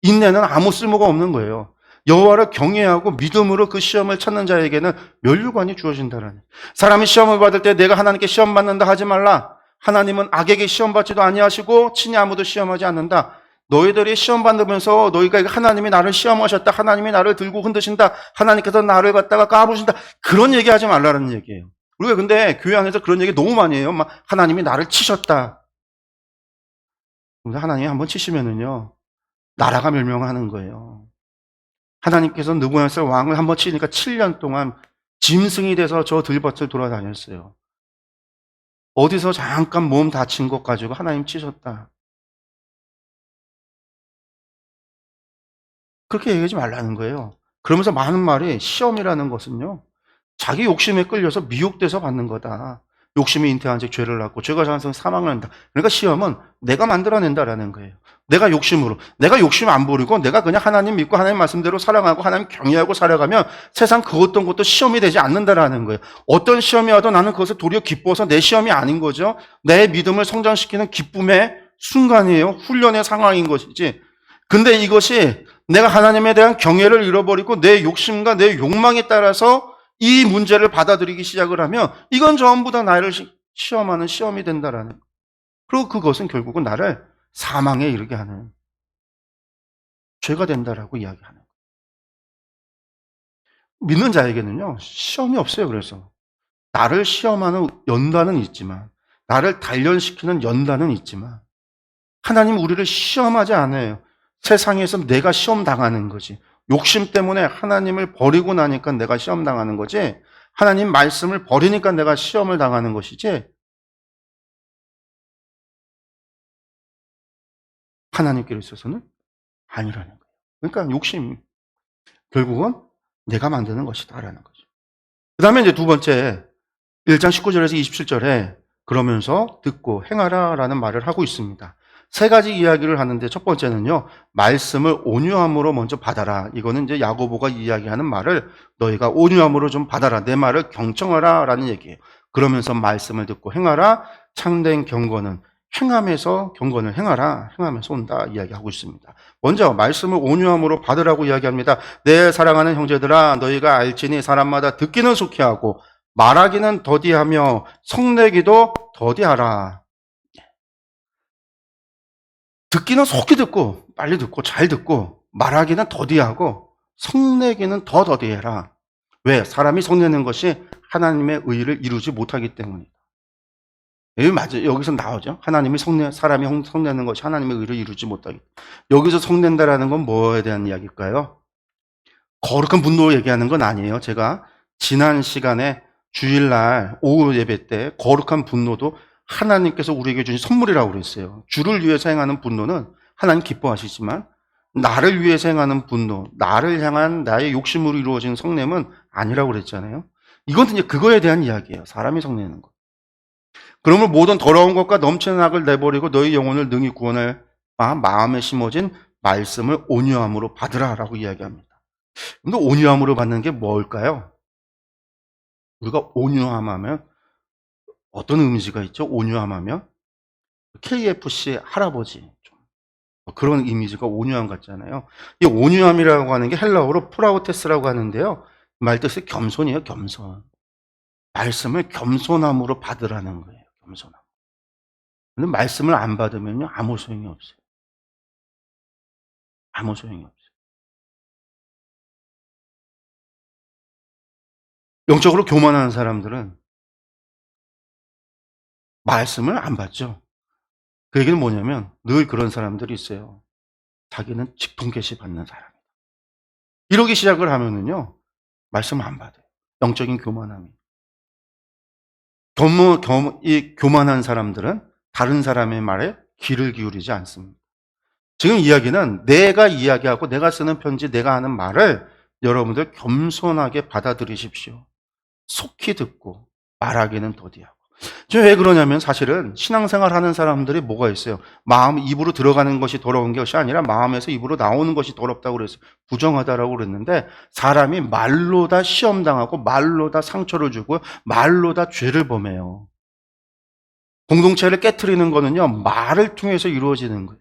인내는 아무 쓸모가 없는 거예요. 여호와를 경외하고 믿음으로 그 시험을 찾는 자에게는 면류관이 주어진다라는 거예요. 사람이 시험을 받을 때 내가 하나님께 시험 받는다 하지 말라. 하나님은 악에게 시험 받지도 아니하시고 친히 아무도 시험하지 않는다. 너희들이 시험 받으면서 너희가 하나님이 나를 시험하셨다. 하나님이 나를 들고 흔드신다. 하나님께서 나를 갖다가 까부신다. 그런 얘기하지 말라는 얘기예요. 우리가 근데 교회 안에서 그런 얘기 너무 많이 해요. 막 하나님이 나를 치셨다. 근데 하나님이 한번 치시면은요, 나라가 멸망하는 거예요. 하나님께서 느부갓네살 왕을 한번 치니까 7년 동안 짐승이 돼서 저 들밭을 돌아다녔어요. 어디서 잠깐 몸 다친 것 가지고 하나님 치셨다. 그렇게 얘기하지 말라는 거예요. 그러면서 많은 말이 시험이라는 것은요, 자기 욕심에 끌려서 미혹돼서 받는 거다. 욕심이 잉태한 즉 죄를 낳고 죄가 자라서 사망을 한다. 그러니까 시험은 내가 만들어낸다라는 거예요. 내가 욕심으로. 내가 욕심 안 부리고 내가 그냥 하나님 믿고 하나님 말씀대로 살아가고 하나님 경외하고 살아가면 세상 그 어떤 것도 시험이 되지 않는다라는 거예요. 어떤 시험이 와도 나는 그것을 도리어 기뻐서 내 시험이 아닌 거죠. 내 믿음을 성장시키는 기쁨의 순간이에요. 훈련의 상황인 것이지. 근데 이것이 내가 하나님에 대한 경외를 잃어버리고 내 욕심과 내 욕망에 따라서 이 문제를 받아들이기 시작을 하면 이건 전부 다 나를 시험하는 시험이 된다라는 거예요. 그리고 그것은 결국은 나를 사망에 이르게 하는 죄가 된다라고 이야기하는 거예요. 믿는 자에게는요, 시험이 없어요. 그래서 나를 시험하는 연단은 있지만, 나를 단련시키는 연단은 있지만, 하나님 우리를 시험하지 않아요. 세상에서 내가 시험 당하는 거지. 욕심 때문에 하나님을 버리고 나니까 내가 시험 당하는 거지. 하나님 말씀을 버리니까 내가 시험을 당하는 것이지. 하나님께로 있어서는 아니라는 거예요. 그러니까 욕심 결국은 내가 만드는 것이다라는 거죠. 그 다음에 이제 두 번째 1장 19절에서 27절에 그러면서 듣고 행하라라는 말을 하고 있습니다. 세 가지 이야기를 하는데 첫 번째는요, 말씀을 온유함으로 먼저 받아라. 이거는 이제 야고보가 이야기하는 말을 너희가 온유함으로 좀 받아라. 내 말을 경청하라 라는 얘기예요. 그러면서 말씀을 듣고 행하라. 참된 경건은 행함에서 경건을 행하라. 행함에서 온다 이야기하고 있습니다. 먼저 말씀을 온유함으로 받으라고 이야기합니다. 내 사랑하는 형제들아 너희가 알지니 사람마다 듣기는 속히 하고 말하기는 더디하며 성내기도 더디하라. 듣기는 속히 듣고 빨리 듣고 잘 듣고 말하기는 더디하고 성내기는 더 더디해라. 왜? 사람이 성내는 것이 하나님의 의를 이루지 못하기 때문이다. 여기 맞아요. 여기서 나오죠. 사람이 성내는 것이 하나님의 의를 이루지 못하기. 여기서 성낸다라는 건 뭐에 대한 이야기일까요? 거룩한 분노를 얘기하는 건 아니에요. 제가 지난 시간에 주일날 오후 예배 때 거룩한 분노도 하나님께서 우리에게 주신 선물이라고 그랬어요. 주를 위해서 행하는 분노는 하나님 기뻐하시지만 나를 위해서 행하는 분노, 나를 향한 나의 욕심으로 이루어진 성냄은 아니라고 그랬잖아요. 이건 이제 그거에 대한 이야기예요. 사람이 성내는 것. 그러면 모든 더러운 것과 넘치는 악을 내버리고 너희 영혼을 능히 구원할 마음에 심어진 말씀을 온유함으로 받으라라고 이야기합니다. 근데 온유함으로 받는 게 뭘까요? 우리가 온유함하면 어떤 이미지가 있죠? 온유함하면 KFC 할아버지 그런 이미지가 온유함 같잖아요. 이 온유함이라고 하는 게 헬라어로 프라우테스라고 하는데요. 말 뜻이 겸손이에요. 겸손. 말씀을 겸손함으로 받으라는 거예요. 겸손함. 근데 말씀을 안 받으면요 아무 소용이 없어요. 아무 소용이 없어요. 영적으로 교만한 사람들은 말씀을 안 받죠. 그 얘기는 뭐냐면 늘 그런 사람들이 있어요. 자기는 직통계시 받는 사람이다. 이러기 시작을 하면은요, 말씀 안 받아요. 영적인 교만함이. 이 교만한 사람들은 다른 사람의 말에 귀를 기울이지 않습니다. 지금 이야기는 내가 이야기하고 내가 쓰는 편지, 내가 하는 말을 여러분들 겸손하게 받아들이십시오. 속히 듣고 말하기는 더디하고. 지금 왜 그러냐면 사실은 신앙생활 하는 사람들이 뭐가 있어요? 마음, 입으로 들어가는 것이 더러운 것이 아니라 마음에서 입으로 나오는 것이 더럽다고 그랬어요. 부정하다라고 그랬는데 사람이 말로 다 시험당하고 말로 다 상처를 주고 말로 다 죄를 범해요. 공동체를 깨트리는 거는요, 말을 통해서 이루어지는 거예요.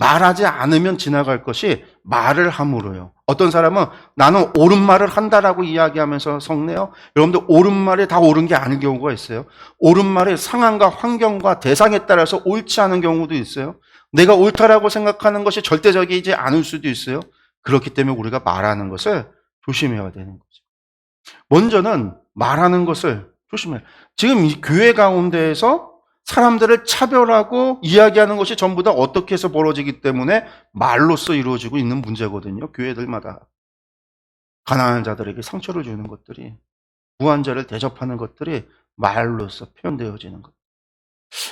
말하지 않으면 지나갈 것이 말을 함으로요. 어떤 사람은 나는 옳은 말을 한다라고 이야기하면서 성내요. 여러분들 옳은 말이 다 옳은 게 아닌 경우가 있어요. 옳은 말이 상황과 환경과 대상에 따라서 옳지 않은 경우도 있어요. 내가 옳다라고 생각하는 것이 절대적이지 않을 수도 있어요. 그렇기 때문에 우리가 말하는 것을 조심해야 되는 거죠. 먼저는 말하는 것을 조심해요. 지금 이 교회 가운데에서 사람들을 차별하고 이야기하는 것이 전부 다 어떻게 해서 벌어지기 때문에 말로써 이루어지고 있는 문제거든요. 교회들마다. 가난한 자들에게 상처를 주는 것들이, 무한자를 대접하는 것들이 말로써 표현되어지는 것.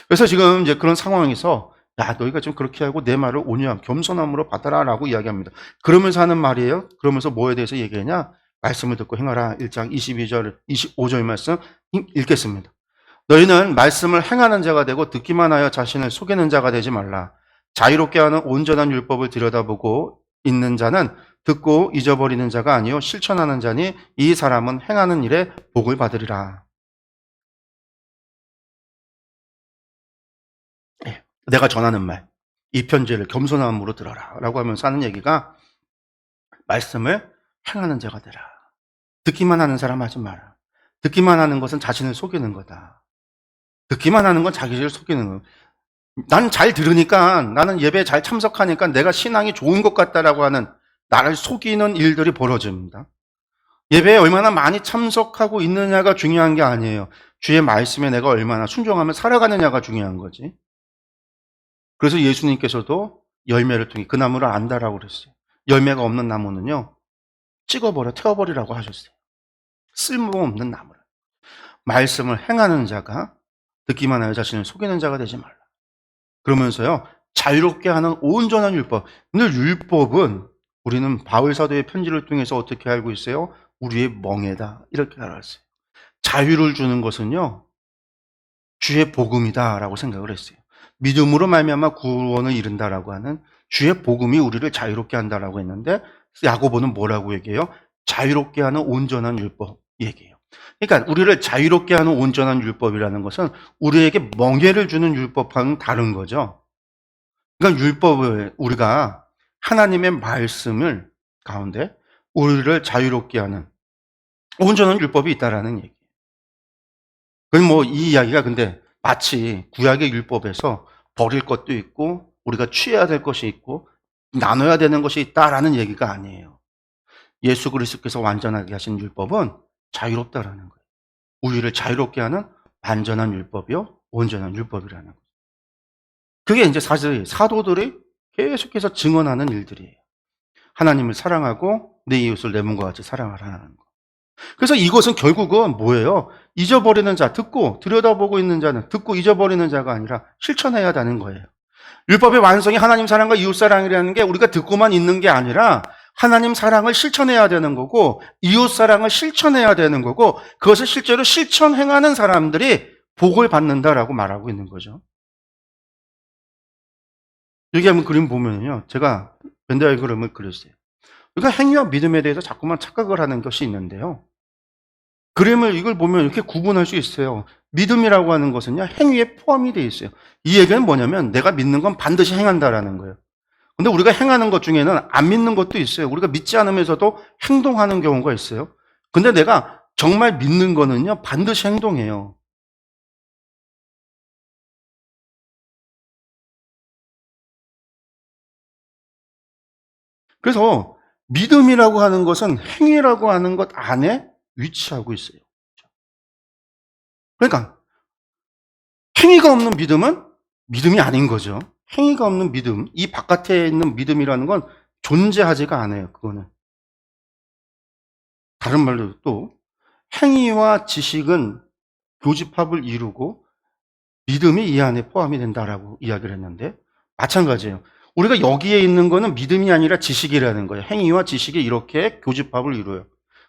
그래서 지금 이제 그런 상황에서 야, 너희가 좀 그렇게 하고 내 말을 온유함, 겸손함으로 받아라라고 이야기합니다. 그러면서 하는 말이에요. 그러면서 뭐에 대해서 얘기하냐? 말씀을 듣고 행하라. 1장 22절, 25절 말씀 읽겠습니다. 너희는 말씀을 행하는 자가 되고 듣기만 하여 자신을 속이는 자가 되지 말라. 자유롭게 하는 온전한 율법을 들여다보고 있는 자는 듣고 잊어버리는 자가 아니요 실천하는 자니 이 사람은 행하는 일에 복을 받으리라. 내가 전하는 말, 이 편지를 겸손함으로 들어라 라고 하면서 하는 얘기가 말씀을 행하는 자가 되라. 듣기만 하는 사람 하지 마라. 듣기만 하는 것은 자신을 속이는 거다. 듣기만 하는 건 자기를 속이는 거예요. 난 잘 들으니까, 나는 예배에 잘 참석하니까 내가 신앙이 좋은 것 같다라고 하는 나를 속이는 일들이 벌어집니다. 예배에 얼마나 많이 참석하고 있느냐가 중요한 게 아니에요. 주의 말씀에 내가 얼마나 순종하며 살아가느냐가 중요한 거지. 그래서 예수님께서도 열매를 통해 그 나무를 안다라고 그랬어요. 열매가 없는 나무는요, 찍어버려, 태워버리라고 하셨어요. 쓸모없는 나무를. 말씀을 행하는 자가 듣기만 하여 자신을 속이는 자가 되지 말라. 그러면서요, 자유롭게 하는 온전한 율법. 근데 율법은 우리는 바울 사도의 편지를 통해서 어떻게 알고 있어요? 우리의 멍에다. 이렇게 알았어요. 자유를 주는 것은요, 주의 복음이다라고 생각을 했어요. 믿음으로 말미암아 구원을 이룬다라고 하는 주의 복음이 우리를 자유롭게 한다라고 했는데 야고보는 뭐라고 얘기해요? 자유롭게 하는 온전한 율법 얘기해요. 그러니까 우리를 자유롭게 하는 온전한 율법이라는 것은 우리에게 멍에를 주는 율법과는 다른 거죠. 그러니까 율법을 우리가 하나님의 말씀을 가운데 우리를 자유롭게 하는 온전한 율법이 있다라는 얘기. 그럼 뭐 이 이야기가 근데 마치 구약의 율법에서 버릴 것도 있고 우리가 취해야 될 것이 있고 나눠야 되는 것이 있다라는 얘기가 아니에요. 예수 그리스도께서 완전하게 하신 율법은 자유롭다라는 거예요. 우리를 자유롭게 하는 완전한 율법이요, 온전한 율법이라는 거예요. 그게 이제 사실 사도들이 계속해서 증언하는 일들이에요. 하나님을 사랑하고 내 이웃을 내 몸과 같이 사랑하라는 거. 그래서 이것은 결국은 뭐예요? 잊어버리는 자, 듣고 들여다보고 있는 자는 듣고 잊어버리는 자가 아니라 실천해야 되는 거예요. 율법의 완성이 하나님 사랑과 이웃 사랑이라는 게 우리가 듣고만 있는 게 아니라 하나님 사랑을 실천해야 되는 거고 이웃 사랑을 실천해야 되는 거고 그것을 실제로 실천 행하는 사람들이 복을 받는다라고 말하고 있는 거죠. 여기 한번 그림 보면요. 제가 벤다이 그림을 그렸어요. 그러니까 행위와 믿음에 대해서 자꾸만 착각을 하는 것이 있는데요. 그림을 이걸 보면 이렇게 구분할 수 있어요. 믿음이라고 하는 것은요, 행위에 포함이 되어 있어요. 이 얘기는 뭐냐면 내가 믿는 건 반드시 행한다라는 거예요. 근데 우리가 행하는 것 중에는 안 믿는 것도 있어요. 우리가 믿지 않으면서도 행동하는 경우가 있어요. 근데 내가 정말 믿는 거는요, 반드시 행동해요. 그래서 믿음이라고 하는 것은 행위라고 하는 것 안에 위치하고 있어요. 그러니까 행위가 없는 믿음은 믿음이 아닌 거죠. 행위가 없는 믿음, 이 바깥에 있는 믿음이라는 건 존재하지가 않아요. 그거는. 다른 말로 또 행위와 지식은 교집합을 이루고 믿음이 이 안에 포함이 된다라고 이야기를 했는데 마찬가지예요. 우리가 여기에 있는 거는 믿음이 아니라 지식이라는 거예요. 행위와 지식이 이렇게 교집합을 이루어요.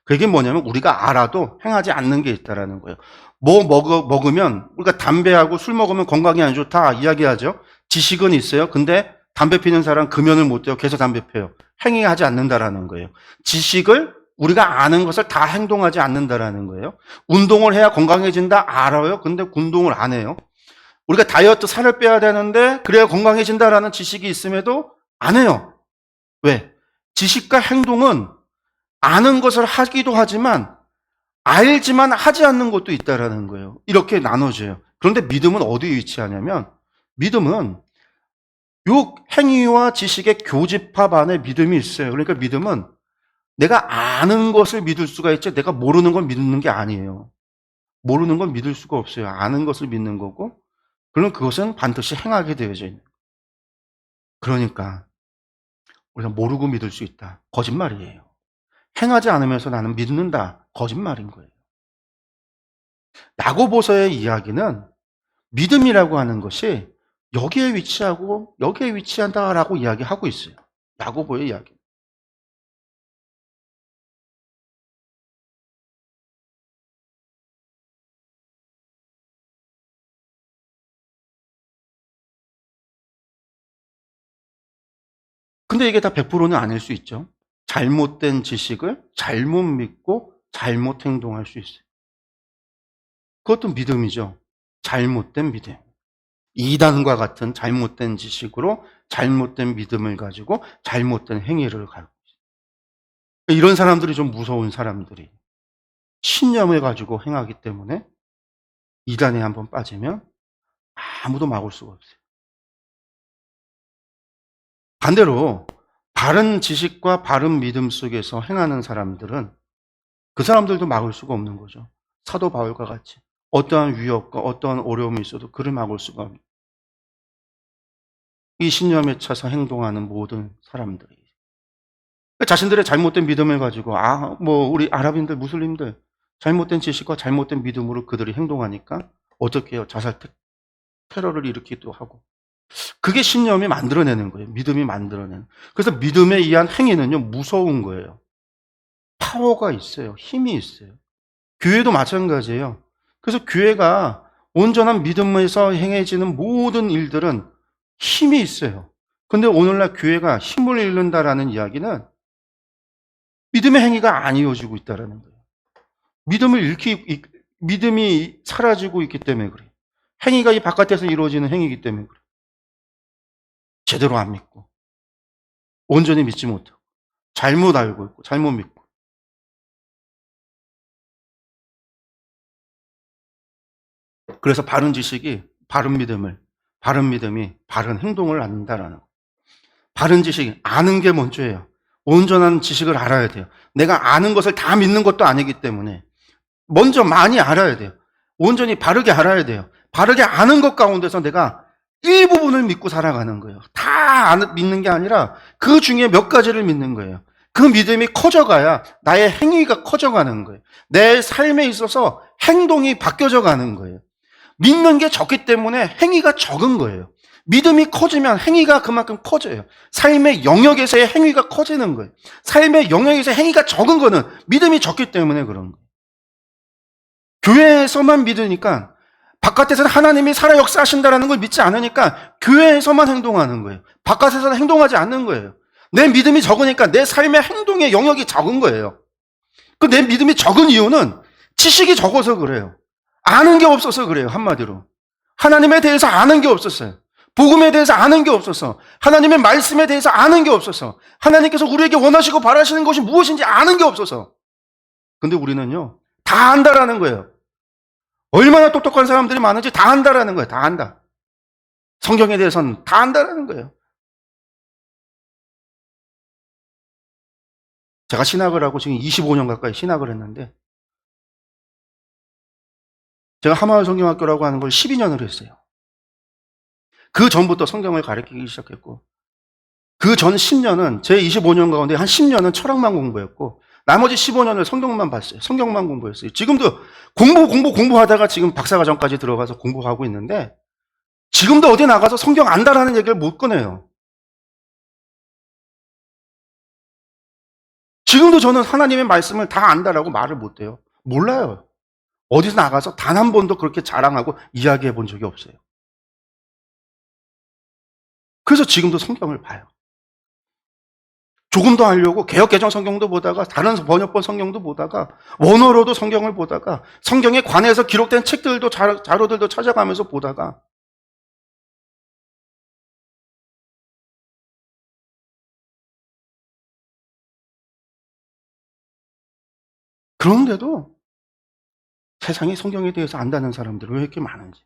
그게 뭐냐면 우리가 알아도 행하지 않는 게 있다라는 거예요. 뭐 먹으면 우리가 담배하고 술 먹으면 건강에 안 좋다 이야기하죠. 지식은 있어요. 근데 담배 피는 사람 금연을 못 해요. 계속 담배 피워요. 행위하지 않는다라는 거예요. 지식을 우리가 아는 것을 다 행동하지 않는다라는 거예요. 운동을 해야 건강해진다 알아요. 근데 운동을 안 해요. 우리가 다이어트 살을 빼야 되는데 그래야 건강해진다라는 지식이 있음에도 안 해요. 왜? 지식과 행동은 아는 것을 하기도 하지만 알지만 하지 않는 것도 있다라는 거예요. 이렇게 나눠져요. 그런데 믿음은 어디에 위치하냐면 믿음은 요 행위와 지식의 교집합 안에 믿음이 있어요. 그러니까 믿음은 내가 아는 것을 믿을 수가 있지 내가 모르는 걸 믿는 게 아니에요. 모르는 건 믿을 수가 없어요. 아는 것을 믿는 거고 그럼 그것은 반드시 행하게 되어져 있는 거예요. 그러니까 우리가 모르고 믿을 수 있다. 거짓말이에요. 행하지 않으면서 나는 믿는다. 거짓말인 거예요. 야고보서의 이야기는 믿음이라고 하는 것이 여기에 위치하고 여기에 위치한다라고 이야기하고 있어요. 야고보의 이야기. 근데 이게 다 100%는 아닐 수 있죠. 잘못된 지식을 잘못 믿고 잘못 행동할 수 있어요. 그것도 믿음이죠. 잘못된 믿음. 이단과 같은 잘못된 지식으로 잘못된 믿음을 가지고 잘못된 행위를 가지고 있어요. 이런 사람들이 좀 무서운 사람들이 신념을 가지고 행하기 때문에 이단에 한번 빠지면 아무도 막을 수가 없어요. 반대로 바른 지식과 바른 믿음 속에서 행하는 사람들은 그 사람들도 막을 수가 없는 거죠. 사도 바울과 같이 어떠한 위협과 어떠한 어려움이 있어도 그를 막을 수가 없는 이 신념에 차서 행동하는 모든 사람들이 자신들의 잘못된 믿음을 가지고 우리 아랍인들 무슬림들 잘못된 지식과 잘못된 믿음으로 그들이 행동하니까 어떻게 해요? 자살 테러를 일으키기도 하고 그게 신념이 만들어내는 거예요. 믿음이 만들어내는. 그래서 믿음에 의한 행위는요 무서운 거예요. 파워가 있어요. 힘이 있어요. 교회도 마찬가지예요. 그래서 교회가 온전한 믿음에서 행해지는 모든 일들은 힘이 있어요. 근데 오늘날 교회가 힘을 잃는다라는 이야기는 믿음의 행위가 안 이어지고 있다는 거예요. 믿음이 사라지고 있기 때문에 그래요. 행위가 이 바깥에서 이루어지는 행위이기 때문에 그래요. 제대로 안 믿고 온전히 믿지 못하고 잘못 알고 있고 잘못 믿고 그래서 바른 지식이 바른 믿음이 바른 행동을 낳는다라는 거예요. 바른 지식, 아는 게 먼저예요. 온전한 지식을 알아야 돼요. 내가 아는 것을 다 믿는 것도 아니기 때문에 먼저 많이 알아야 돼요. 온전히 바르게 알아야 돼요. 바르게 아는 것 가운데서 내가 일부분을 믿고 살아가는 거예요. 다 믿는 게 아니라 그 중에 몇 가지를 믿는 거예요. 그 믿음이 커져가야 나의 행위가 커져가는 거예요. 내 삶에 있어서 행동이 바뀌어져 가는 거예요. 믿는 게 적기 때문에 행위가 적은 거예요. 믿음이 커지면 행위가 그만큼 커져요. 삶의 영역에서의 행위가 커지는 거예요. 삶의 영역에서 행위가 적은 거는 믿음이 적기 때문에 그런 거예요. 교회에서만 믿으니까 바깥에서는 하나님이 살아 역사하신다는 걸 믿지 않으니까 교회에서만 행동하는 거예요. 바깥에서는 행동하지 않는 거예요. 내 믿음이 적으니까 내 삶의 행동의 영역이 적은 거예요. 그 내 믿음이 적은 이유는 지식이 적어서 그래요. 아는 게 없어서 그래요. 한마디로. 하나님에 대해서 아는 게 없었어요. 복음에 대해서 아는 게 없어서 하나님의 말씀에 대해서 아는 게 없어서 하나님께서 우리에게 원하시고 바라시는 것이 무엇인지 아는 게 없어서 근데 우리는요 다 안다라는 거예요. 얼마나 똑똑한 사람들이 많은지 다 안다라는 거예요. 다 안다. 성경에 대해서는 다 안다라는 거예요. 제가 신학을 하고 지금 25년 가까이 신학을 했는데 제가 하마을 성경학교라고 하는 걸 12년을 했어요. 그 전부터 성경을 가르치기 시작했고 그 전 10년은 제 25년 가운데 한 10년은 철학만 공부했고 나머지 15년을 성경만 봤어요. 성경만 공부했어요. 지금도 공부하다가 지금 박사과정까지 들어가서 공부하고 있는데 지금도 어디 나가서 성경 안다라는 얘기를 못 꺼내요. 지금도 저는 하나님의 말씀을 다 안다라고 말을 못해요. 몰라요. 어디서 나가서 단 한 번도 그렇게 자랑하고 이야기해 본 적이 없어요. 그래서 지금도 성경을 봐요. 조금 더 하려고 개역개정 성경도 보다가 다른 번역본 성경도 보다가 원어로도 성경을 보다가 성경에 관해서 기록된 책들도 자료들도 찾아가면서 보다가 그런데도 세상에 성경에 대해서 안다는 사람들이 왜 이렇게 많은지.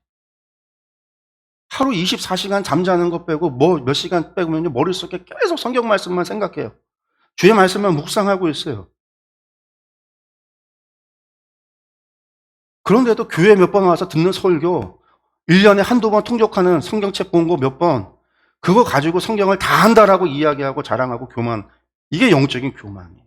하루 24시간 잠자는 것 빼고 몇 시간 빼고면요 머릿속에 계속 성경 말씀만 생각해요. 주의 말씀만 묵상하고 있어요. 그런데도 교회 몇 번 와서 듣는 설교 1년에 한두 번 통독하는 성경책 본 거 몇 번 그거 가지고 성경을 다 한다라고 이야기하고 자랑하고 교만, 이게 영적인 교만이에요.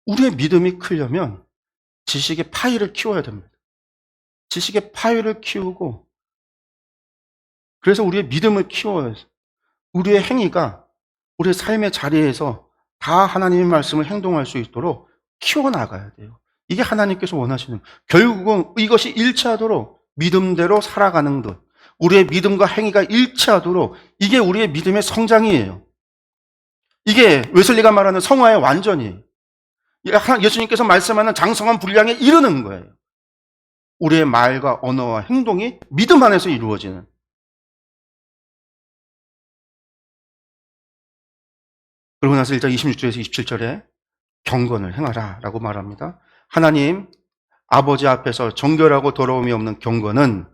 우리의 믿음이 크려면 지식의 파이를 키워야 됩니다. 지식의 파이를 키우고, 그래서 우리의 믿음을 키워야 해요. 우리의 행위가 우리의 삶의 자리에서 다 하나님의 말씀을 행동할 수 있도록 키워나가야 돼요. 이게 하나님께서 원하시는, 결국은 이것이 일치하도록 믿음대로 살아가는 것, 우리의 믿음과 행위가 일치하도록, 이게 우리의 믿음의 성장이에요. 이게 웨슬리가 말하는 성화의 완전이에요. 예수님께서 말씀하는 장성한 분량에 이르는 거예요. 우리의 말과 언어와 행동이 믿음 안에서 이루어지는. 그러고 나서 1장 26절에서 27절에 경건을 행하라 라고 말합니다. 하나님 아버지 앞에서 정결하고 더러움이 없는 경건은,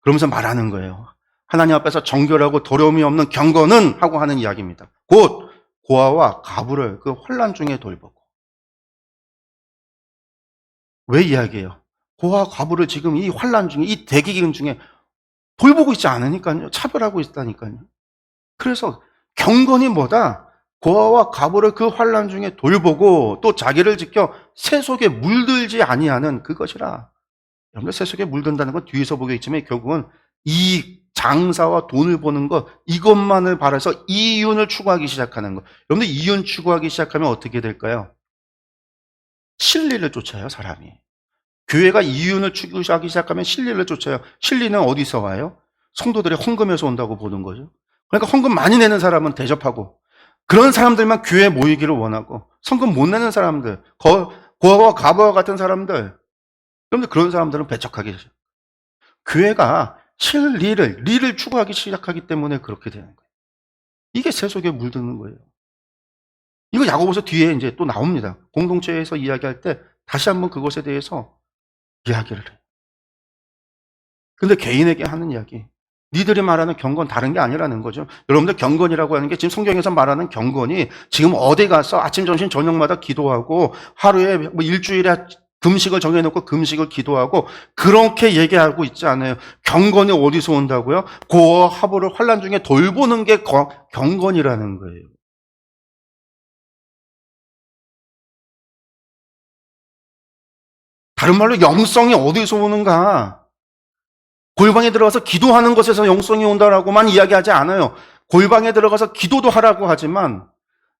그러면서 말하는 거예요. 하나님 앞에서 정결하고 더러움이 없는 경건은 하고 하는 이야기입니다. 곧 고아와 가부를 그 환난 중에 돌보고. 왜 이야기해요? 고아와 가부를 지금 이 환난 중에, 이 대기 기간 중에 돌보고 있지 않으니까요. 차별하고 있다니까요. 그래서 경건이 뭐다? 고아와 가부를 그 환난 중에 돌보고 또 자기를 지켜 새 속에 물들지 아니하는 그것이라. 여러분들 새 속에 물든다는 건 뒤에서 보겠지만 결국은 이 장사와 돈을 버는 것, 이것만을 바라서 이윤을 추구하기 시작하는 것. 여러분들 이윤 추구하기 시작하면 어떻게 될까요? 실리를 쫓아요, 사람이. 교회가 이윤을 추구하기 시작하면 실리를 쫓아요. 실리는 어디서 와요? 성도들의 헌금에서 온다고 보는 거죠. 그러니까 헌금 많이 내는 사람은 대접하고, 그런 사람들만 교회에 모이기를 원하고, 헌금 못 내는 사람들, 고아와 가부와 같은 사람들, 그런데 그런 사람들은 배척하기 시작해요. 교회가 리를 추구하기 시작하기 때문에 그렇게 되는 거예요. 이게 새 속에 물드는 거예요. 이거 야고보서 뒤에 이제 또 나옵니다. 공동체에서 이야기할 때 다시 한번 그것에 대해서 이야기를 해요. 근데 개인에게 하는 이야기, 니들이 말하는 경건 다른 게 아니라는 거죠. 여러분들 경건이라고 하는 게 지금 성경에서 말하는 경건이 지금 어디 가서 아침, 점심, 저녁마다 기도하고 하루에 일주일에 금식을 정해놓고 금식을 기도하고 그렇게 얘기하고 있지 않아요. 경건이 어디서 온다고요? 고아 하부를 환난 중에 돌보는 게 경건이라는 거예요. 다른 말로 영성이 어디서 오는가? 골방에 들어가서 기도하는 것에서 영성이 온다라고만 이야기하지 않아요. 골방에 들어가서 기도도 하라고 하지만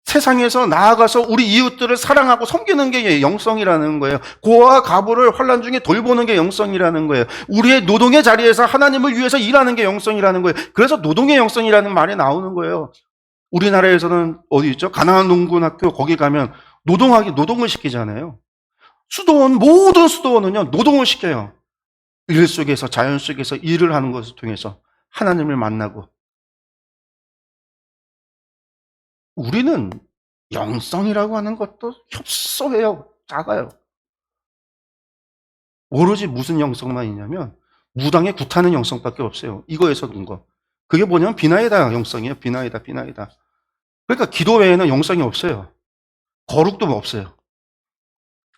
세상에서 나아가서 우리 이웃들을 사랑하고 섬기는 게 영성이라는 거예요. 고아와 가부를 환난 중에 돌보는 게 영성이라는 거예요. 우리의 노동의 자리에서 하나님을 위해서 일하는 게 영성이라는 거예요. 그래서 노동의 영성이라는 말이 나오는 거예요. 우리나라에서는 어디 있죠? 가나안 농군학교 거기 가면 노동을 시키잖아요. 모든 수도원은요, 노동을 시켜요. 일 속에서, 자연 속에서 일을 하는 것을 통해서 하나님을 만나고. 우리는 영성이라고 하는 것도 협소해요. 작아요. 오로지 무슨 영성만 있냐면 무당에 굿하는 영성밖에 없어요. 이거에서 온 거. 그게 뭐냐면 비나이다 영성이에요. 비나이다. 그러니까 기도 외에는 영성이 없어요. 거룩도 없어요.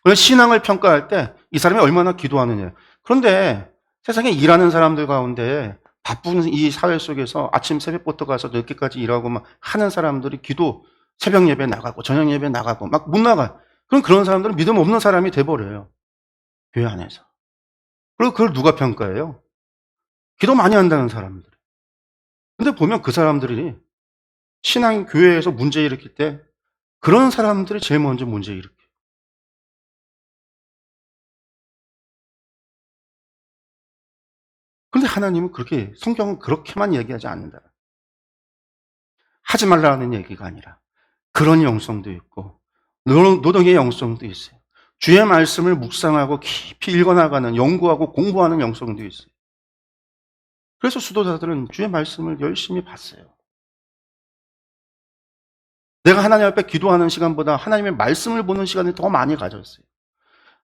그래서 신앙을 평가할 때 이 사람이 얼마나 기도하느냐. 그런데 세상에 일하는 사람들 가운데 바쁜 이 사회 속에서 아침 새벽부터 가서 늦게까지 일하고 막 하는 사람들이 기도, 새벽 예배 나가고 저녁 예배 나가고 막 못 나가. 그럼 그런 사람들은 믿음 없는 사람이 돼버려요. 교회 안에서. 그리고 그걸 누가 평가해요? 기도 많이 한다는 사람들. 근데 보면 그 사람들이 신앙 교회에서 문제 일으킬 때 그런 사람들이 제일 먼저 문제 일으켜요. 그런데 하나님은 그렇게, 성경은 그렇게만 얘기하지 않는다. 하지 말라는 얘기가 아니라 그런 영성도 있고 노동의 영성도 있어요. 주의 말씀을 묵상하고 깊이 읽어나가는, 연구하고 공부하는 영성도 있어요. 그래서 수도자들은 주의 말씀을 열심히 봤어요. 내가 하나님 앞에 기도하는 시간보다 하나님의 말씀을 보는 시간을 더 많이 가졌어요.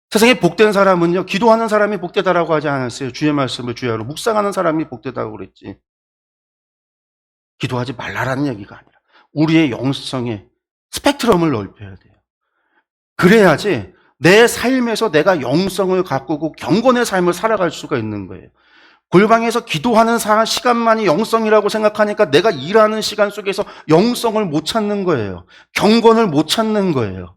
세상에 복된 사람은요, 기도하는 사람이 복되다라고 하지 않았어요. 주의 말씀을 주야로 묵상하는 사람이 복되다고 그랬지. 기도하지 말라라는 얘기가 아니라 우리의 영성의 스펙트럼을 넓혀야 돼요. 그래야지 내 삶에서 내가 영성을 가꾸고 경건의 삶을 살아갈 수가 있는 거예요. 골방에서 기도하는 시간만이 영성이라고 생각하니까 내가 일하는 시간 속에서 영성을 못 찾는 거예요. 경건을 못 찾는 거예요.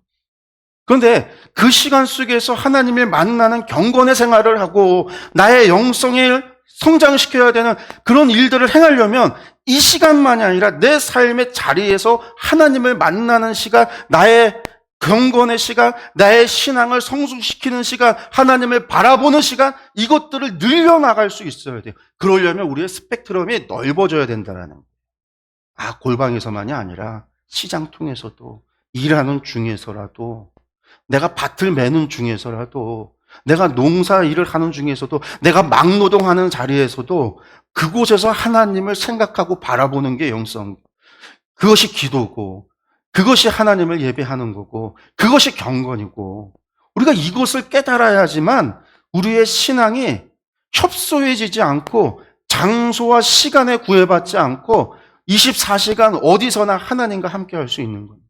그런데 그 시간 속에서 하나님을 만나는 경건의 생활을 하고 나의 영성을 성장시켜야 되는 그런 일들을 행하려면 이 시간만이 아니라 내 삶의 자리에서 하나님을 만나는 시간, 나의 경건의 시간, 나의 신앙을 성숙시키는 시간, 하나님을 바라보는 시간, 이것들을 늘려나갈 수 있어야 돼요. 그러려면 우리의 스펙트럼이 넓어져야 된다는 거예요. 골방에서만이 아니라 시장 통해서도, 일하는 중에서라도, 내가 밭을 매는 중에서라도, 내가 농사 일을 하는 중에서도, 내가 막노동하는 자리에서도 그곳에서 하나님을 생각하고 바라보는 게 영성. 그것이 기도고, 그것이 하나님을 예배하는 거고, 그것이 경건이고, 우리가 이것을 깨달아야지만 우리의 신앙이 협소해지지 않고 장소와 시간에 구애받지 않고 24시간 어디서나 하나님과 함께 할 수 있는 겁니다.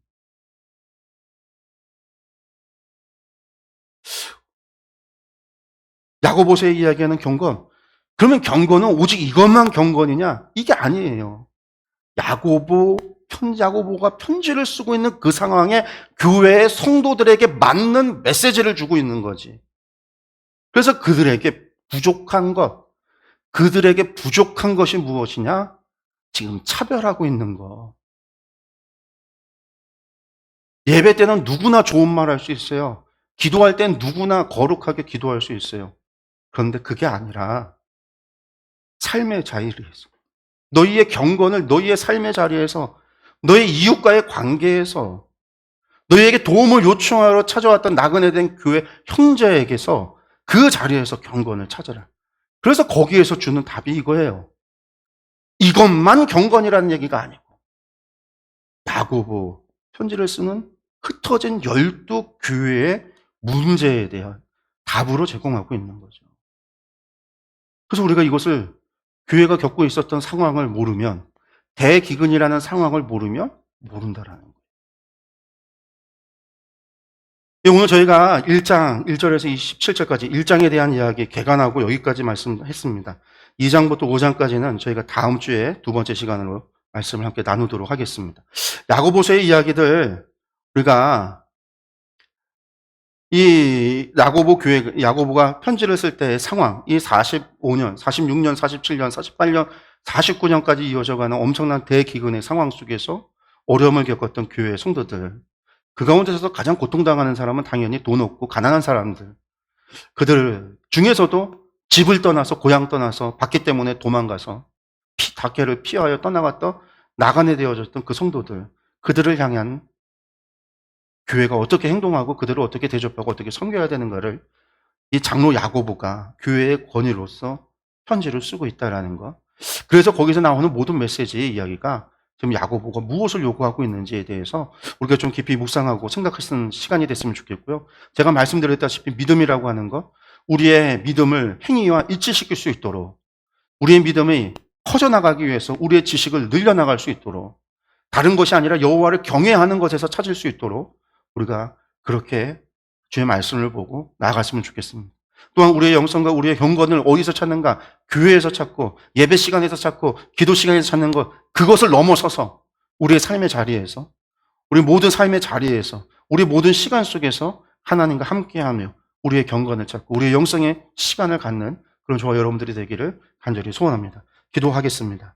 야고보서의 이야기하는 경건, 그러면 경건은 오직 이것만 경건이냐? 이게 아니에요. 야고보가 편지를 쓰고 있는 그 상황에 교회의 성도들에게 맞는 메시지를 주고 있는 거지. 그래서 그들에게 부족한 것이 무엇이냐? 지금 차별하고 있는 거. 예배 때는 누구나 좋은 말 할 수 있어요. 기도할 땐 누구나 거룩하게 기도할 수 있어요. 그런데 그게 아니라 삶의 자리에서, 너희의 경건을 너희의 삶의 자리에서, 너희 이웃과의 관계에서, 너희에게 도움을 요청하러 찾아왔던 나그네 된 교회 형제에게서 그 자리에서 경건을 찾아라. 그래서 거기에서 주는 답이 이거예요. 이것만 경건이라는 얘기가 아니고 야고보 편지를 쓰는 흩어진 12교회의 문제에 대한 답으로 제공하고 있는 거죠. 그래서 우리가 이것을, 교회가 겪고 있었던 상황을 모르면, 대기근이라는 상황을 모르면 모른다라는 거예요. 오늘 저희가 1장 1절에서 27절까지 1장에 대한 이야기 개관하고 여기까지 말씀했습니다. 2장부터 5장까지는 저희가 다음 주에 두 번째 시간으로 말씀을 함께 나누도록 하겠습니다. 야고보서의 이야기들, 우리가 이 야고보가 편지를 쓸 때의 상황, 이 45년, 46년, 47년, 48년, 49년까지 이어져가는 엄청난 대기근의 상황 속에서 어려움을 겪었던 교회의 성도들, 그 가운데서 가장 고통당하는 사람은 당연히 돈 없고 가난한 사람들, 그들 중에서도 집을 떠나서, 고향 떠나서, 받기 때문에 도망가서 닭해를 피하여 떠나갔던 나그네 되어졌던 그 성도들, 그들을 향한 교회가 어떻게 행동하고 그들을 어떻게 대접하고 어떻게 섬겨야 되는가를 이 장로 야고보가 교회의 권위로서 편지를 쓰고 있다는 것. 그래서 거기서 나오는 모든 메시지의 이야기가 지금 야고보가 무엇을 요구하고 있는지에 대해서 우리가 좀 깊이 묵상하고 생각하시는 시간이 됐으면 좋겠고요. 제가 말씀드렸다시피 믿음이라고 하는 것, 우리의 믿음을 행위와 일치시킬 수 있도록, 우리의 믿음이 커져나가기 위해서 우리의 지식을 늘려나갈 수 있도록, 다른 것이 아니라 여호와를 경외하는 것에서 찾을 수 있도록 우리가 그렇게 주의 말씀을 보고 나아갔으면 좋겠습니다. 또한 우리의 영성과 우리의 경건을 어디서 찾는가? 교회에서 찾고, 예배 시간에서 찾고, 기도 시간에서 찾는 것, 그것을 넘어서서 우리의 삶의 자리에서, 우리 모든 삶의 자리에서, 우리 모든 시간 속에서 하나님과 함께하며 우리의 경건을 찾고 우리의 영성의 시간을 갖는 그런 저와 여러분들이 되기를 간절히 소원합니다. 기도하겠습니다.